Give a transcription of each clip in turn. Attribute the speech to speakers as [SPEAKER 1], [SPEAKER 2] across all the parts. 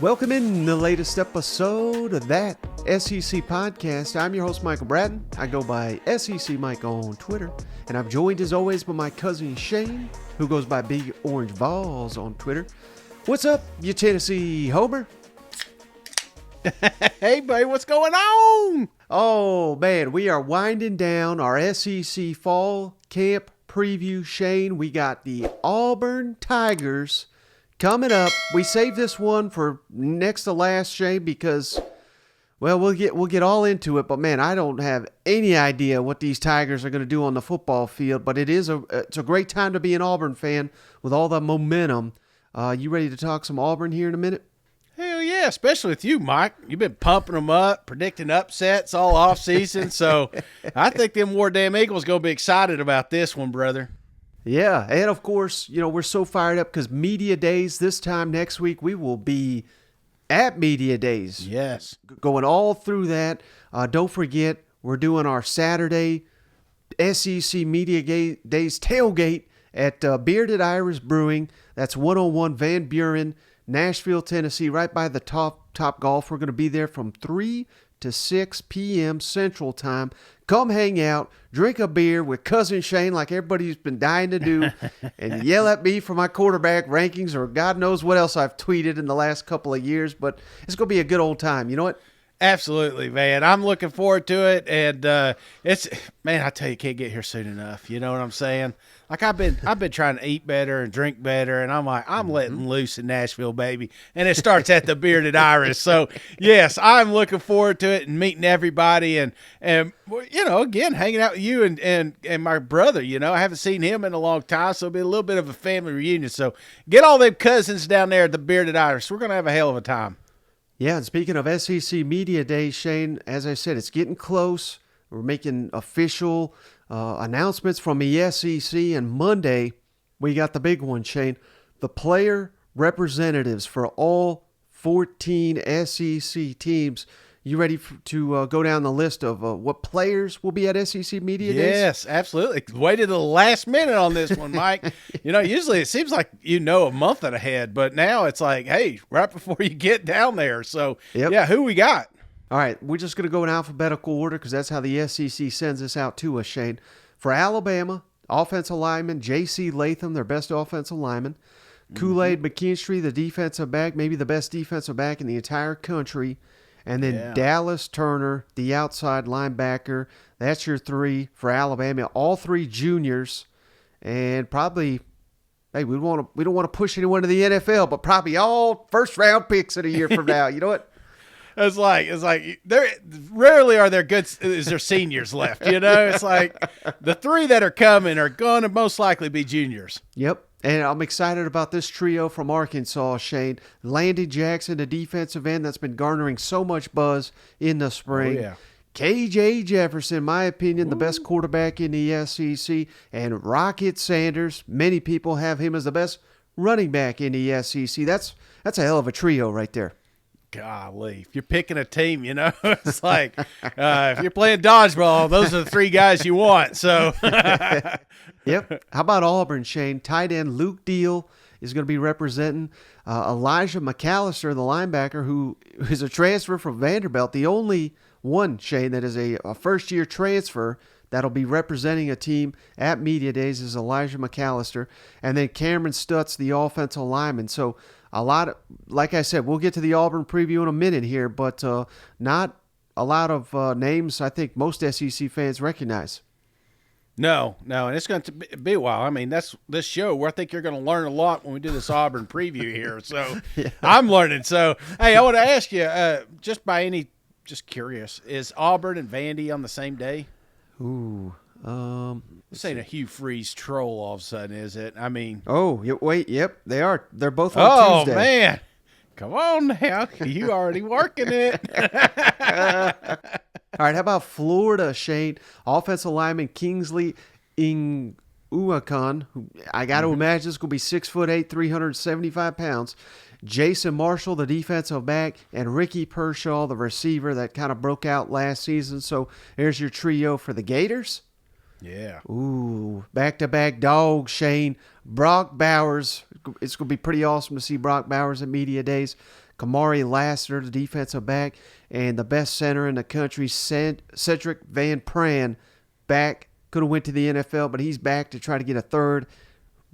[SPEAKER 1] Welcome in the latest episode of that SEC podcast. I'm your host, Michael Bratton. I go by SEC Mike on Twitter, and I'm joined as always by my cousin Shane, who goes by Big Orange Balls on Twitter. What's up, you Tennessee Homer?
[SPEAKER 2] Hey, buddy, what's going on?
[SPEAKER 1] Oh, man, we are winding down our SEC fall camp preview, Shane. We got the Auburn Tigers coming up. We saved this one for next to last, Shane, because, well, we'll get all into it. But man, I don't have any idea what these Tigers are going to do on the football field. But it's a great time to be an Auburn fan with all the momentum. You ready to talk some Auburn here in a minute?
[SPEAKER 2] Hell yeah, especially with you, Mike. You've been pumping them up, predicting upsets all off season. So I think them War Damn Eagles going to be excited about this one, brother.
[SPEAKER 1] Yeah, and of course, we're so fired up because Media Days this time next week, we will be at Media Days.
[SPEAKER 2] Yes.
[SPEAKER 1] Going all through that. Don't forget, we're doing our Saturday SEC Media Days tailgate at Bearded Iris Brewing. That's 101 Van Buren, Nashville, Tennessee, right by the Top Golf. We're going to be there from 3 to 6 p.m. Central Time. Come hang out, drink a beer with Cousin Shane like everybody's been dying to do, and yell at me for my quarterback rankings or God knows what else I've tweeted in the last couple of years. But it's going to be a good old time. You know what?
[SPEAKER 2] Absolutely, man. I'm looking forward to it, and I tell you, can't get here soon enough. You know what I'm saying? Like I've been trying to eat better and drink better, and I'm letting loose in Nashville, baby. And it starts at the Bearded Iris. So yes, I'm looking forward to it and meeting everybody, and again hanging out with you and my brother. I haven't seen him in a long time, so it'll be a little bit of a family reunion. So get all them cousins down there at the Bearded Iris. We're gonna have a hell of a time.
[SPEAKER 1] Yeah, and speaking of SEC Media Day, Shane, as I said, it's getting close. We're making official announcements from the SEC, and Monday we got the big one, Shane. The player representatives for all 14 SEC teams. You ready to go down the list of what players will be at SEC Media Days?
[SPEAKER 2] Yes, absolutely. Waited to the last minute on this one, Mike. Usually it seems like a month ahead, but now it's like, hey, right before you get down there. So, Yeah, who we got?
[SPEAKER 1] All right, we're just going to go in alphabetical order because that's how the SEC sends this out to us, Shane. For Alabama, offensive lineman J.C. Latham, their best offensive lineman. Kool-Aid McKinstry, the defensive back, maybe the best defensive back in the entire country. And then Dallas Turner, the outside linebacker. That's your three for Alabama. All three juniors. And probably, hey, we don't want to push anyone to the NFL, but probably all first-round picks in a year from now. You know what?
[SPEAKER 2] It's like there rarely are there good is there seniors left. It's like the three that are coming are going to most likely be juniors.
[SPEAKER 1] Yep. And I'm excited about this trio from Arkansas, Shane. Landon Jackson, the defensive end that's been garnering so much buzz in the spring.
[SPEAKER 2] Oh, yeah.
[SPEAKER 1] KJ Jefferson, in my opinion, the best quarterback in the SEC. And Rocket Sanders, many people have him as the best running back in the SEC. That's a hell of a trio right there.
[SPEAKER 2] Golly, if you're picking a team, it's like if you're playing dodgeball, those are the three guys you want. So,
[SPEAKER 1] Yep. How about Auburn, Shane? Tight end Luke Deal is going to be representing Elijah McAllister, the linebacker, who is a transfer from Vanderbilt. The only one, Shane, that is a first-year transfer that'll be representing a team at Media Days is Elijah McAllister. And then Cameron Stutz, the offensive lineman. So, like I said, we'll get to the Auburn preview in a minute here, but not a lot of names I think most SEC fans recognize.
[SPEAKER 2] No, and it's going to be a while. I mean, that's this show where I think you're going to learn a lot when we do this Auburn preview here. So yeah. I'm learning. So, hey, I want to ask you, just curious, is Auburn and Vandy on the same day?
[SPEAKER 1] Ooh.
[SPEAKER 2] This ain't a Hugh Freeze troll all of a sudden, is it? I mean.
[SPEAKER 1] Oh, wait, yep, they are. They're both on Tuesday.
[SPEAKER 2] Oh, man. Come on now. You already working it.
[SPEAKER 1] All right, how about Florida, Shane? Offensive lineman Kingsley Uakon, who I got to imagine is going to be 6'8", 375 pounds. Jason Marshall, the defensive back, and Ricky Pershaw, the receiver that kind of broke out last season. So there's your trio for the Gators.
[SPEAKER 2] Yeah.
[SPEAKER 1] Ooh, back-to-back dogs, Shane. Brock Bowers. It's going to be pretty awesome to see Brock Bowers at Media Days. Kamari Lassiter, the defensive back, and the best center in the country, Cedric Van Pran, back. Could have went to the NFL, but he's back to try to get a third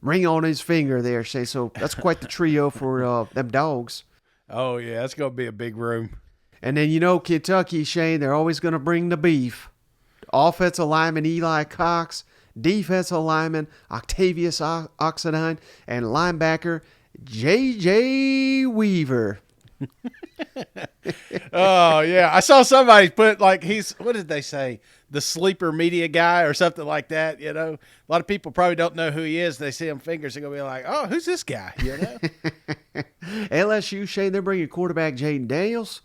[SPEAKER 1] ring on his finger there, Shane. So that's quite the trio for them dogs.
[SPEAKER 2] Oh, yeah, that's going to be a big room.
[SPEAKER 1] And then, Kentucky, Shane, they're always going to bring the beef. Offensive lineman Eli Cox, defensive lineman Octavius Oxidine, and linebacker J.J. Weaver.
[SPEAKER 2] Oh, yeah. I saw somebody put, what did they say? The sleeper media guy or something like that, A lot of people probably don't know who he is. They see him fingers, they're going to be like, oh, who's this guy,
[SPEAKER 1] LSU, Shane, they're bringing quarterback Jaden Daniels,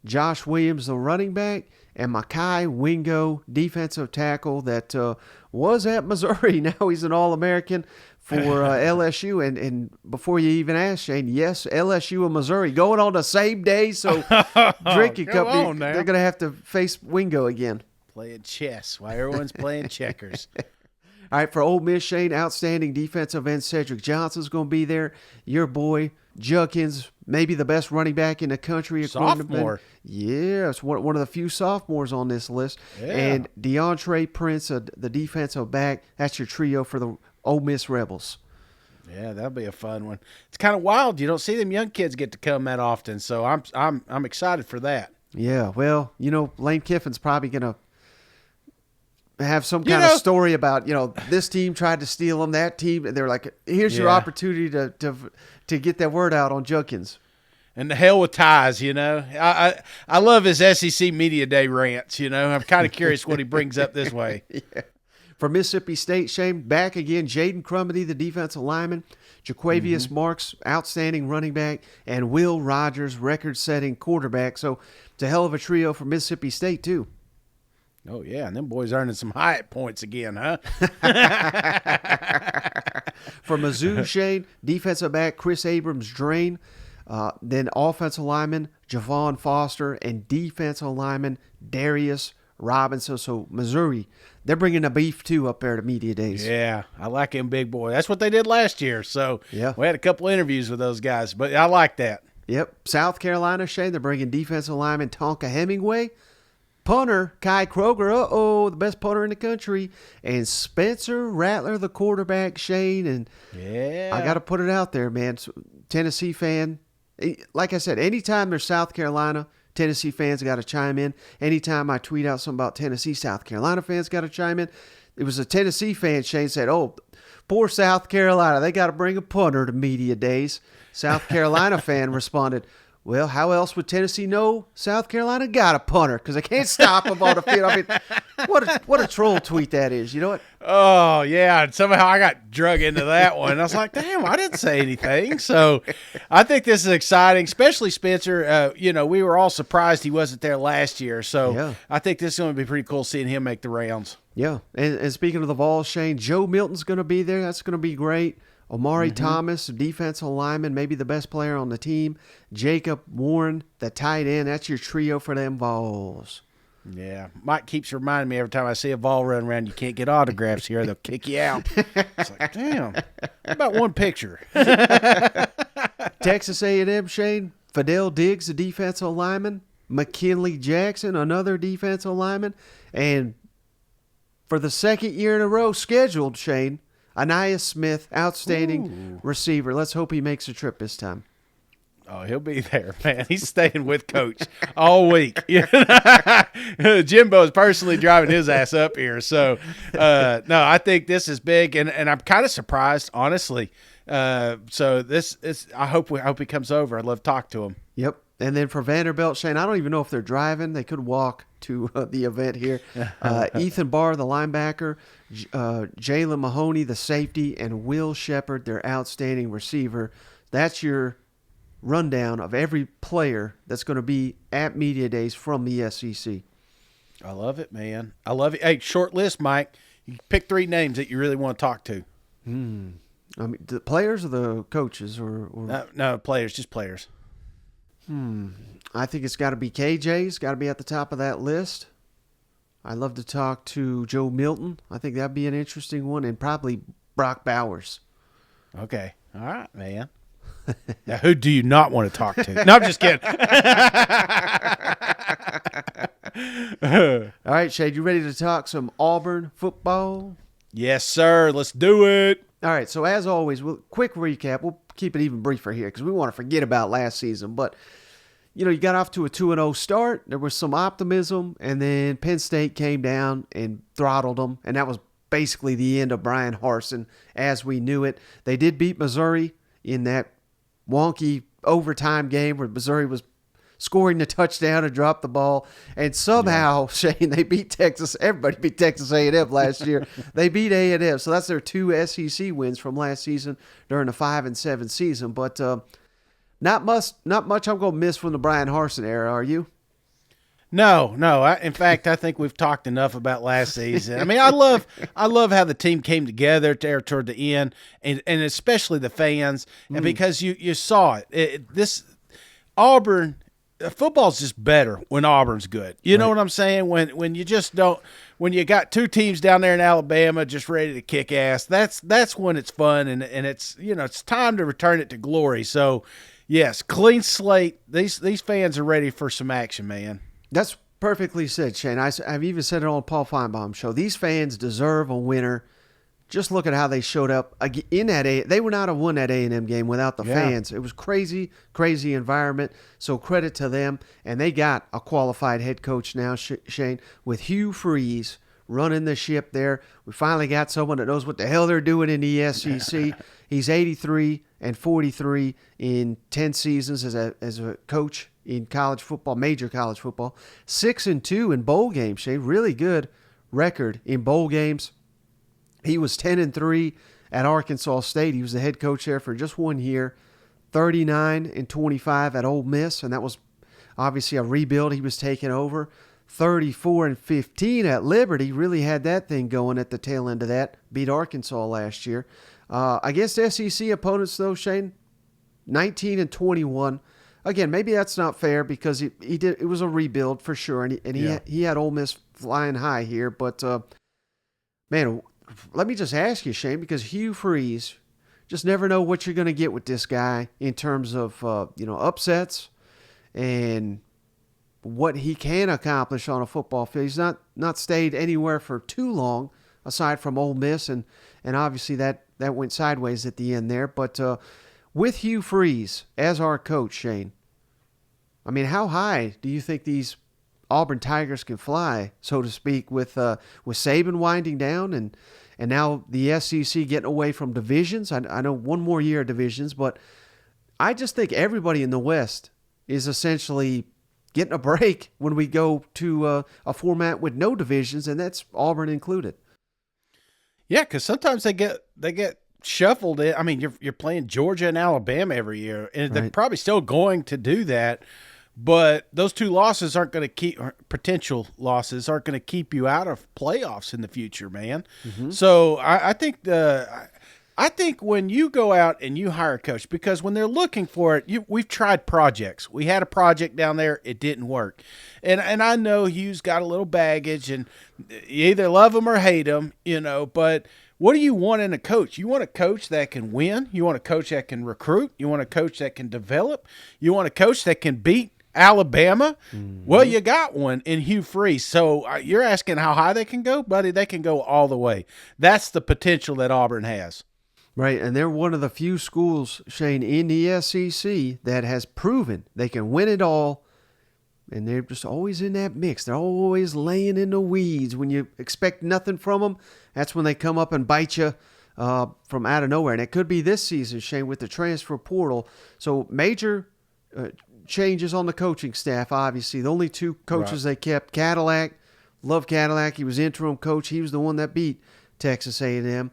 [SPEAKER 1] Josh Williams, the running back, and Makai Wingo, defensive tackle that was at Missouri. Now he's an All-American for LSU. And before you even ask, Shane, yes, LSU and Missouri going on the same day. So drinking company, they're going to have to face Wingo again.
[SPEAKER 2] Playing chess while everyone's playing checkers.
[SPEAKER 1] All right, for Ole Miss, Shane, outstanding defensive end Cedric Johnson's going to be there. Your boy, Judkins, maybe the best running back in the country.
[SPEAKER 2] Sophomore.
[SPEAKER 1] Yeah, it's one of the few sophomores on this list.
[SPEAKER 2] Yeah.
[SPEAKER 1] And DeAndre Prince, the defensive back. That's your trio for the Ole Miss Rebels.
[SPEAKER 2] Yeah, that'll be a fun one. It's kind of wild. You don't see them young kids get to come that often, so I'm excited for that.
[SPEAKER 1] Yeah, well, Lane Kiffin's probably going to have some kind of story about, this team tried to steal them, that team, and they're like, here's your opportunity to get that word out on Judkins.
[SPEAKER 2] And the hell with ties, I love his SEC Media Day rants, I'm kind of curious what he brings up this way.
[SPEAKER 1] Yeah. For Mississippi State, Shane, back again, Jaden Crumedy, the defensive lineman, Jaquavius Marks, outstanding running back, and Will Rogers, record-setting quarterback. So it's a hell of a trio for Mississippi State, too.
[SPEAKER 2] Oh, yeah, and them boys earning some Hyatt points again, huh?
[SPEAKER 1] For Mizzou, Shane, defensive back Chris Abrams-Drain, then offensive lineman Javon Foster, and defensive lineman Darius Robinson. So Missouri, they're bringing the beef, too, up there to Media Days.
[SPEAKER 2] Yeah, I like him, big boy. That's what they did last year. So
[SPEAKER 1] yeah,
[SPEAKER 2] we had a couple interviews with those guys, but I like that.
[SPEAKER 1] Yep. South Carolina, Shane, they're bringing defensive lineman Tonka Hemingway, punter Kai Kroger, the best punter in the country, and Spencer Rattler, the quarterback, Shane. And
[SPEAKER 2] yeah,
[SPEAKER 1] I got to put it out there, man. Tennessee fan, like I said, anytime there's South Carolina, Tennessee fans got to chime in. Anytime I tweet out something about Tennessee, South Carolina fans got to chime in. It was a Tennessee fan, Shane said, oh, poor South Carolina, they got to bring a punter to Media Days. South Carolina fan responded, well, how else would Tennessee know South Carolina got a punter? Because they can't stop them on the field. I mean, what a troll tweet that is. You know what?
[SPEAKER 2] Oh, yeah. And somehow I got drug into that one. I was like, damn, I didn't say anything. So I think this is exciting, especially Spencer. We were all surprised he wasn't there last year. So yeah. I think this is going to be pretty cool seeing him make the rounds.
[SPEAKER 1] Yeah. And speaking of the Vols, Shane, Joe Milton's going to be there. That's going to be great. Omari Thomas, defensive lineman, maybe the best player on the team. Jacob Warren, the tight end. That's your trio for them Vols.
[SPEAKER 2] Yeah. Mike keeps reminding me every time I see a Vol run around, you can't get autographs here. They'll kick you out. It's like, damn. How about one picture?
[SPEAKER 1] Texas A&M, Shane. Fidel Diggs, the defensive lineman. McKinley Jackson, another defensive lineman. And for the second year in a row scheduled, Shane, Anaya Smith, outstanding receiver. Let's hope he makes a trip this time.
[SPEAKER 2] Oh, he'll be there, man. He's staying with Coach all week. Jimbo's personally driving his ass up here. So, no, I think this is big, and I'm kind of surprised, honestly. So this is. I hope he comes over. I'd love to talk to him.
[SPEAKER 1] Yep. And then for Vanderbilt, Shane, I don't even know if they're driving. They could walk to the event here. Ethan Barr, the linebacker, Jalen Mahoney, the safety, and Will Shepard, their outstanding receiver. That's your rundown of every player that's going to be at Media Days from the SEC.
[SPEAKER 2] I love it, man. I love it. Hey, short list, Mike. You pick 3 names that you really want to talk to.
[SPEAKER 1] I mean, the players or the coaches? Or...
[SPEAKER 2] No, players, just players.
[SPEAKER 1] I think it's got to be KJ. It's got to be at the top of that list. I'd love to talk to Joe Milton. I think that'd be an interesting one, and probably Brock Bowers.
[SPEAKER 2] Okay. All right, man. Now, who do you not want to talk to? No, I'm just kidding.
[SPEAKER 1] All right, Shade, you ready to talk some Auburn football?
[SPEAKER 2] Yes, sir. Let's do it.
[SPEAKER 1] All right, so as always, quick recap. We'll keep it even briefer here because we want to forget about last season. But, you got off to a 2-0 start. There was some optimism, and then Penn State came down and throttled them, and that was basically the end of Brian Harsin as we knew it. They did beat Missouri in that wonky overtime game where Missouri was scoring the touchdown and dropped the ball, and somehow, Shane, they beat Texas. Everybody beat Texas A&M last year. They beat A&M, so that's their 2 SEC wins from last season during the 5-7 season. But not much I'm going to miss from the Brian Harsin era, are you?
[SPEAKER 2] No. In fact, I think we've talked enough about last season. I mean, I love how the team came together toward the end, and especially the fans, and because you saw it. This Auburn football's just better when Auburn's good. You know what I'm saying? When you just don't, when you got two teams down there in Alabama just ready to kick ass, that's when it's fun, and it's it's time to return it to glory. So, yes, clean slate. These fans are ready for some action, man.
[SPEAKER 1] That's perfectly said, Shane. I've even said it on Paul Feinbaum's show. These fans deserve a winner. Just look at how they showed up in that They would not have won that A&M game without the fans. It was crazy environment. So credit to them. And they got a qualified head coach now, Shane, with Hugh Freeze running the ship there. We finally got someone that knows what the hell they're doing in the SEC. He's 83-43 in 10 seasons as a coach in college football, major college football. 6-2 in bowl games, Shane. Really good record in bowl games. He was 10-3 at Arkansas State. He was the head coach there for just 1 year. 39-25 at Ole Miss, and that was obviously a rebuild he was taking over. 34-15 at Liberty. Really had that thing going at the tail end of that. Beat Arkansas last year. Against SEC opponents, though, Shane, 19-21. Again, maybe that's not fair because he did. It was a rebuild for sure, and he had Ole Miss flying high here. But man, let me just ask you, Shane, because Hugh Freeze, just never know what you're going to get with this guy in terms of upsets and what he can accomplish on a football field. He's not stayed anywhere for too long, aside from Ole Miss, and obviously that went sideways at the end there. But with Hugh Freeze as our coach, Shane, I mean, how high do you think these Auburn Tigers can fly, so to speak, with Saban winding down and now the SEC getting away from divisions? I know one more year of divisions, but I just think everybody in the West is essentially getting a break when we go to a format with no divisions, and that's Auburn included.
[SPEAKER 2] Yeah, because sometimes they get shuffled in. I mean, you're playing Georgia and Alabama every year, and they're probably still going to do that. But those two losses aren't going to potential losses aren't going to keep you out of playoffs in the future, man. Mm-hmm. So I think when you go out and you hire a coach, because when they're looking for it, we've tried projects. We had a project down there, it didn't work, and I know Hugh's got a little baggage, and you either love him or hate him, But what do you want in a coach? You want a coach that can win. You want a coach that can recruit. You want a coach that can develop. You want a coach that can beat Alabama. Mm-hmm. Well, you got one in Hugh Freeze. So you're asking how high they can go, buddy? They can go all the way. That's the potential that Auburn has.
[SPEAKER 1] Right, and they're one of the few schools, Shane, in the SEC that has proven they can win it all, and they're just always in that mix. They're always laying in the weeds. When you expect nothing from them, that's when they come up and bite you from out of nowhere. And it could be this season, Shane, with the transfer portal. So major changes on the coaching staff, obviously. The only two coaches they kept, Cadillac, love Cadillac. He was interim coach. He was the one that beat Texas A&M.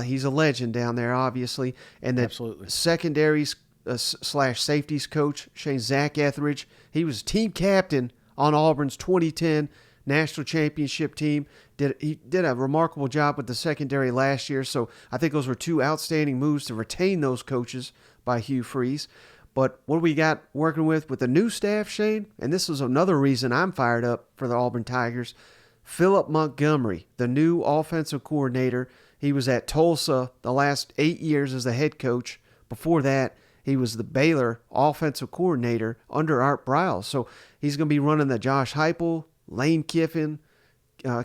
[SPEAKER 1] He's a legend down there, obviously. And the secondaries / safeties coach, Shane, Zach Etheridge, he was team captain on Auburn's 2010 national championship team. He did a remarkable job with the secondary last year. So I think those were two outstanding moves to retain those coaches by Hugh Freeze. But what we got working with the new staff, Shane, and this is another reason I'm fired up for the Auburn Tigers, Philip Montgomery, the new offensive coordinator. He was at Tulsa the last 8 years as the head coach. Before that, he was the Baylor offensive coordinator under Art Briles. So he's going to be running the Josh Heupel, Lane Kiffin,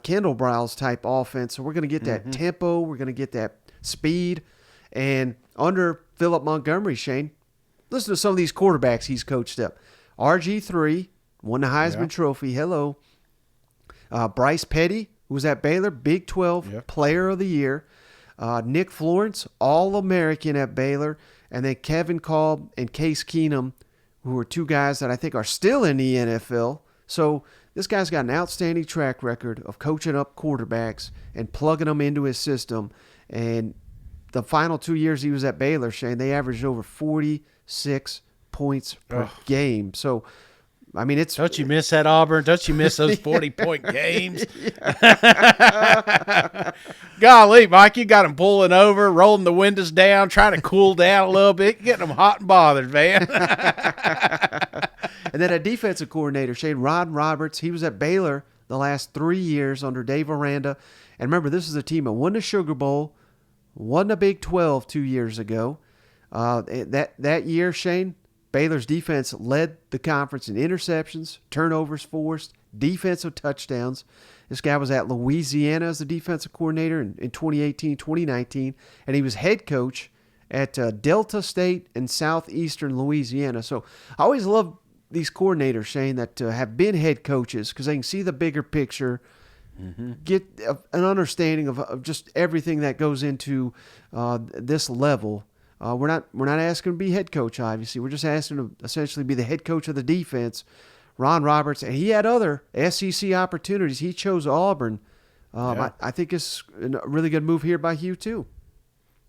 [SPEAKER 1] Kendall Briles type offense. So we're going to get that tempo. We're going to get that speed. And under Philip Montgomery, Shane, listen to some of these quarterbacks he's coached up. RG3 won the Heisman Trophy. Hello. Bryce Petty, who was at Baylor, Big 12 Player of the Year. Nick Florence, All-American at Baylor. And then Kevin Kolb and Case Keenum, who are two guys that I think are still in the NFL. So this guy's got an outstanding track record of coaching up quarterbacks and plugging them into his system. And the final 2 years he was at Baylor, Shane, they averaged over 46 points per game. So, I mean, it's...
[SPEAKER 2] Don't you miss that, Auburn? Don't you miss those 40-point games? Golly, Mike, you got them pulling over, rolling the windows down, trying to cool down a little bit, getting them hot and bothered, man.
[SPEAKER 1] And then a defensive coordinator, Shane, Ron Roberts. He was at Baylor the last 3 years under Dave Aranda. And remember, this is a team that won the Sugar Bowl, won the Big 12 2 years ago. That year, Shane, Baylor's defense led the conference in interceptions, turnovers forced, defensive touchdowns. This guy was at Louisiana as the defensive coordinator in 2018, 2019, and he was head coach at Delta State and Southeastern Louisiana. So I always love these coordinators, Shane, that have been head coaches because they can see the bigger picture, get an understanding of just everything that goes into this level. We're not asking to be head coach, obviously. We're just asking to essentially be the head coach of the defense. Ron Roberts, and he had other SEC opportunities. He chose Auburn. I think it's a really good move here by Hugh, too.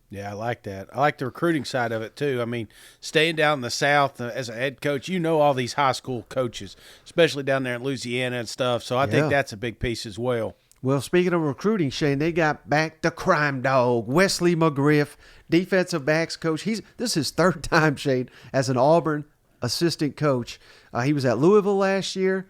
[SPEAKER 2] Yeah, I like that. I like the recruiting side of it, too. I mean, staying down in the South as a head coach, you know all these high school coaches, especially down there in Louisiana and stuff. So I think that's a big piece as well.
[SPEAKER 1] Well, speaking of recruiting, Shane, they got back the crime dog, Wesley McGriff, defensive backs coach. This is his third time, Shane, as an Auburn assistant coach. He was at Louisville last year.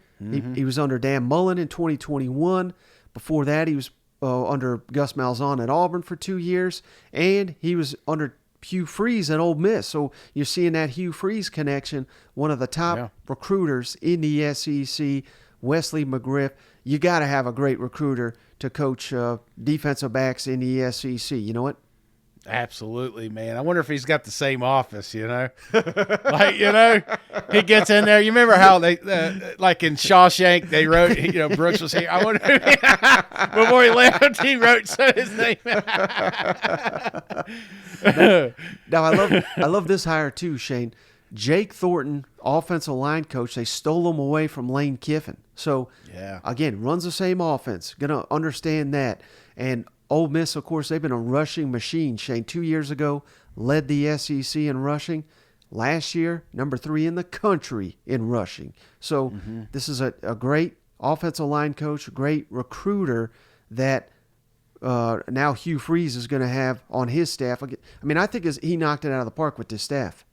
[SPEAKER 1] He was under Dan Mullen in 2021. Before that, he was under Gus Malzahn at Auburn for 2 years, and he was under Hugh Freeze at Ole Miss. So you're seeing that Hugh Freeze connection, one of the top recruiters in the SEC, Wesley McGriff. You got to have a great recruiter to coach defensive backs in the SEC. You know what?
[SPEAKER 2] Absolutely, man. I wonder if he's got the same office, you know? Like, you know, he gets in there. You remember how they, like in Shawshank, they wrote, you know, Brooks was here. I wonder if before he left, he wrote his name.
[SPEAKER 1] Now, I love this hire too, Shane. Jake Thornton, offensive line coach, they stole him away from Lane Kiffin. So, again, runs the same offense. Going to understand that. And Ole Miss, of course, they've been a rushing machine. Shane, 2 years ago, led the SEC in rushing. Last year, number 3 in the country in rushing. So this is a great offensive line coach, a great recruiter that now Hugh Freeze is going to have on his staff. I mean, I think he knocked it out of the park with this staff.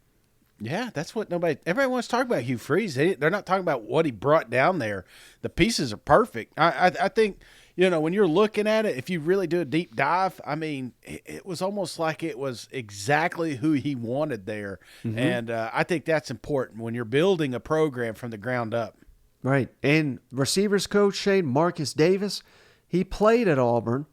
[SPEAKER 2] Yeah, that's what everybody wants to talk about Hugh Freeze. They're not talking about what he brought down there. The pieces are perfect. I think, you know, when you're looking at it, if you really do a deep dive, I mean, it was almost like it was exactly who he wanted there. And I think that's important when you're building a program from the ground up.
[SPEAKER 1] Right. And receivers coach, Shane, Marcus Davis, he played at Auburn,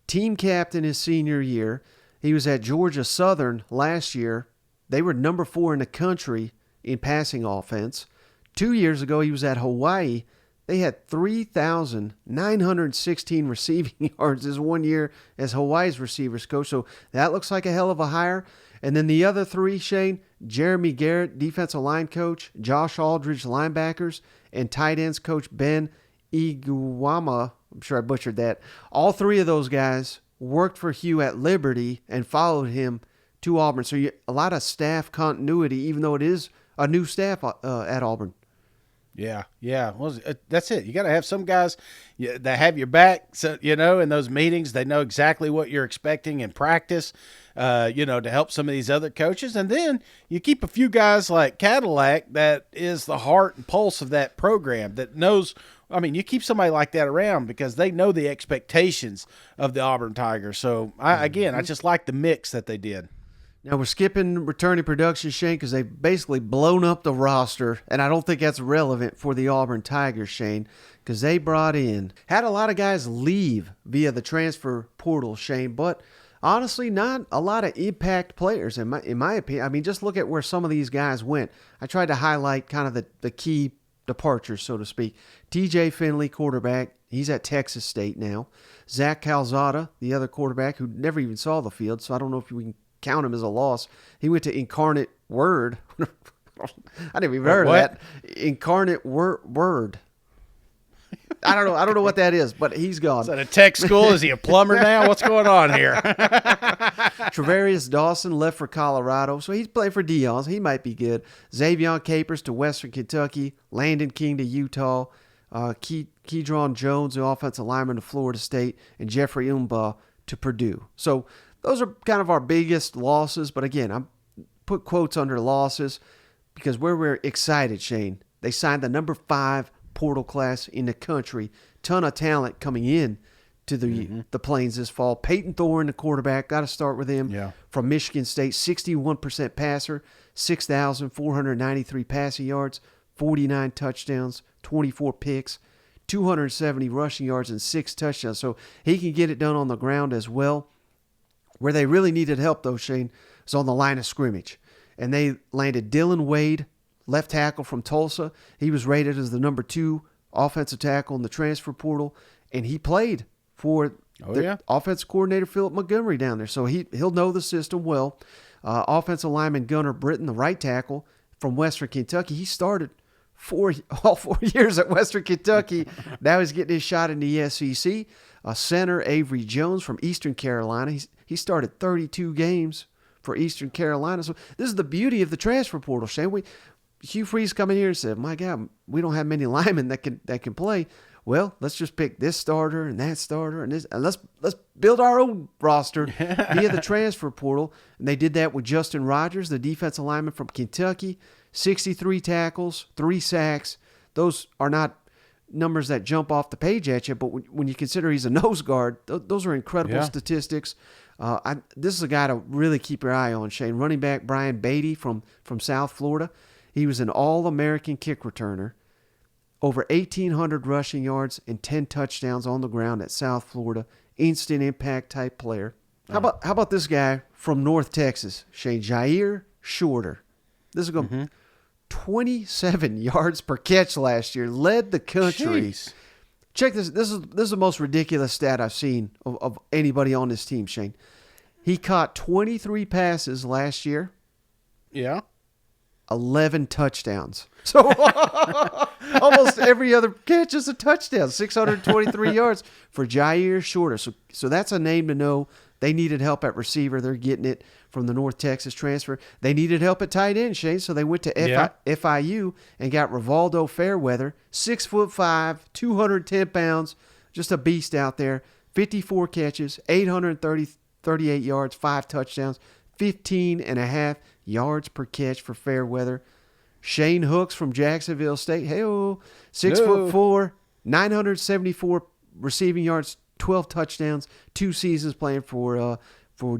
[SPEAKER 1] team captain his senior year. He was at Georgia Southern last year. They were number 4 in the country in passing offense. 2 years ago, he was at Hawaii. They had 3,916 receiving yards his 1 year as Hawaii's receivers coach. So that looks like a hell of a hire. And then the other 3, Shane, Jeremy Garrett, defensive line coach, Josh Aldridge, linebackers, and tight ends coach Ben Iguama. I'm sure I butchered that. All 3 of those guys worked for Hugh at Liberty and followed him to Auburn. So a lot of staff continuity, even though it is a new staff at Auburn.
[SPEAKER 2] Yeah. Well, that's it. You got to have some guys that have your back. So, you know, in those meetings, they know exactly what you're expecting in practice, you know, to help some of these other coaches. And then you keep a few guys like Cadillac that is the heart and pulse of that program that knows I mean, you keep somebody like that around because they know the expectations of the Auburn Tigers. So, I just like the mix that they did.
[SPEAKER 1] Now, we're skipping returning production, Shane, because they've basically blown up the roster, and I don't think that's relevant for the Auburn Tigers, Shane, because they had a lot of guys leave via the transfer portal, Shane, but honestly, not a lot of impact players, in my opinion. I mean, just look at where some of these guys went. I tried to highlight kind of the key departures, so to speak. T.J. Finley, quarterback. He's at Texas State now. Zach Calzada, the other quarterback who never even saw the field, so I don't know if we can count him as a loss. He went to Incarnate Word. I never even heard of that. Incarnate Word. I don't know what that is, but he's gone.
[SPEAKER 2] Is that a tech school? Is he a plumber now? What's going on here?
[SPEAKER 1] Travarius Dawson left for Colorado, so he's playing for Dion. So he might be good. Xavier Capers to Western Kentucky. Landon King to Utah. Kedron Jones, the offensive lineman to Florida State. And Jeffrey Umba to Purdue. So those are kind of our biggest losses. But again, I'm put quotes under losses because we're excited, Shane. They signed the number 5 portal class in the country. Ton of talent coming in to the Plains this fall. Peyton Thorne, the quarterback, got to start with him.
[SPEAKER 2] Yeah.
[SPEAKER 1] From Michigan State, 61% passer, 6,493 passing yards, 49 touchdowns, 24 picks, 270 rushing yards, and 6 touchdowns. So he can get it done on the ground as well. Where they really needed help, though, Shane, is on the line of scrimmage. And they landed Dylan Wade, left tackle from Tulsa. He was rated as the number 2 offensive tackle in the transfer portal, and he played for offensive coordinator Philip Montgomery down there. So he'll know the system well. Offensive lineman Gunnar Britton, the right tackle from Western Kentucky. He started all 4 years at Western Kentucky. Now he's getting his shot in the SEC. Center Avery Jones from Eastern Carolina. He started 32 games for Eastern Carolina. So this is the beauty of the transfer portal, Shane. Hugh Freeze come in here and said, "My God, we don't have many linemen that can play. Well, let's just pick this starter and that starter and this, and let's build our own roster via the transfer portal." And they did that with Justin Rogers, the defensive lineman from Kentucky, 63 tackles, 3 sacks. Those are not numbers that jump off the page at you, but when you consider he's a nose guard, those are incredible statistics. This is a guy to really keep your eye on, Shane. Running back Brian Beatty from South Florida. He was an All-American kick returner, over 1,800 rushing yards and 10 touchdowns on the ground at South Florida. Instant impact type player. How about this guy from North Texas, Shane? Jair Shorter. This is going to 27 yards per catch last year. Led the country.
[SPEAKER 2] Jeez.
[SPEAKER 1] Check this. This is the most ridiculous stat I've seen of anybody on this team, Shane. He caught 23 passes last year.
[SPEAKER 2] Yeah. 11
[SPEAKER 1] touchdowns. So almost every other catch is a touchdown. 623 yards for Jair Shorter. So that's a name to know. They needed help at receiver. They're getting it from the North Texas transfer. They needed help at tight end, Shane, so they went to FIU and got Rivaldo Fairweather, 6'5", 210 pounds, just a beast out there. 54 catches, 838 yards, 5 touchdowns, 15.5 yards per catch for Fairweather. Shane Hooks from Jacksonville State, 6'4", 974 receiving yards, 12 touchdowns, 2 seasons playing for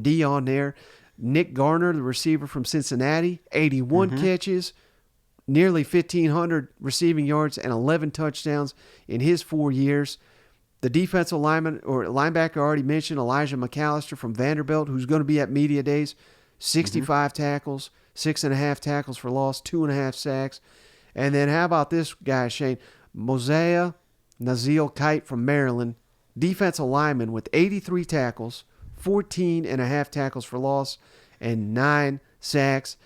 [SPEAKER 1] Dion there. Nick Garner, the receiver from Cincinnati, 81 catches, nearly 1,500 receiving yards, and 11 touchdowns in his 4 years. The defensive linebacker already mentioned, Elijah McAllister from Vanderbilt, who's going to be at Media Days, 65 tackles, 6.5 tackles for loss, 2.5 sacks. And then how about this guy, Shane? Mosiah Nazil Kite from Maryland, defensive lineman with 83 tackles, 14.5 tackles for loss, and 9 sacks.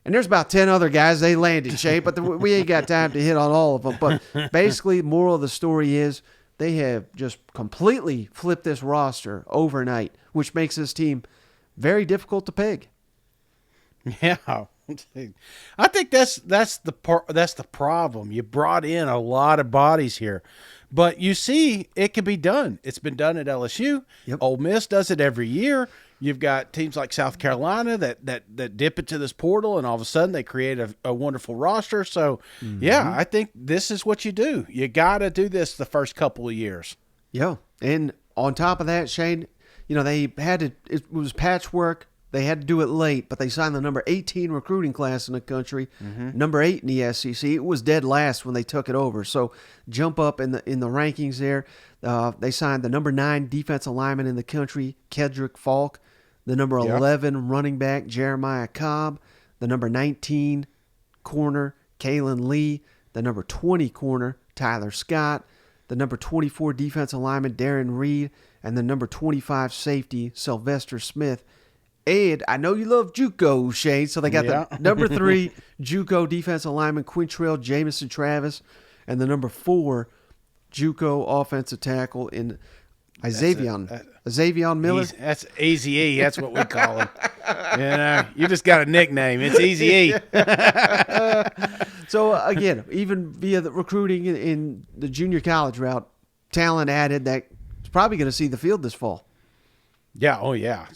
[SPEAKER 1] And there's about 10 other guys they landed, Shane, but we ain't got time to hit on all of them. But basically, the moral of the story is they have just completely flipped this roster overnight, which makes this team very difficult to peg.
[SPEAKER 2] Yeah, I think that's the problem. You brought in a lot of bodies here, but you see, it can be done. It's been done at LSU.
[SPEAKER 1] Yep.
[SPEAKER 2] Ole Miss does it every year. You've got teams like South Carolina that dip into this portal, and all of a sudden they create a wonderful roster. So, yeah, I think this is what you do. You got to do this the first couple of years.
[SPEAKER 1] Yeah, and on top of that, Shane, they had to. It was patchwork. They had to do it late, but they signed the number 18 recruiting class in the country, number 8 in the SEC. It was dead last when they took it over. So jump up in the rankings there. They signed the number 9 defensive lineman in the country, Kedrick Falk, the number 11 running back, Jeremiah Cobb, the number 19 corner, Kalen Lee, the number 20 corner, Tyler Scott, the number 24 defensive lineman, Darren Reed, and the number 25 safety, Sylvester Smith. And I know you love JUCO, Shane, so they got the number 3 JUCO defensive lineman, Quintrell Jamison Travis, and the number 4 JUCO offensive tackle in Xavion Miller.
[SPEAKER 2] That's Easy E. That's what we call him. You just got a nickname. It's Easy E.
[SPEAKER 1] So, again, even via the recruiting in the junior college route, talent added that's probably going to see the field this fall.
[SPEAKER 2] Yeah, oh yeah.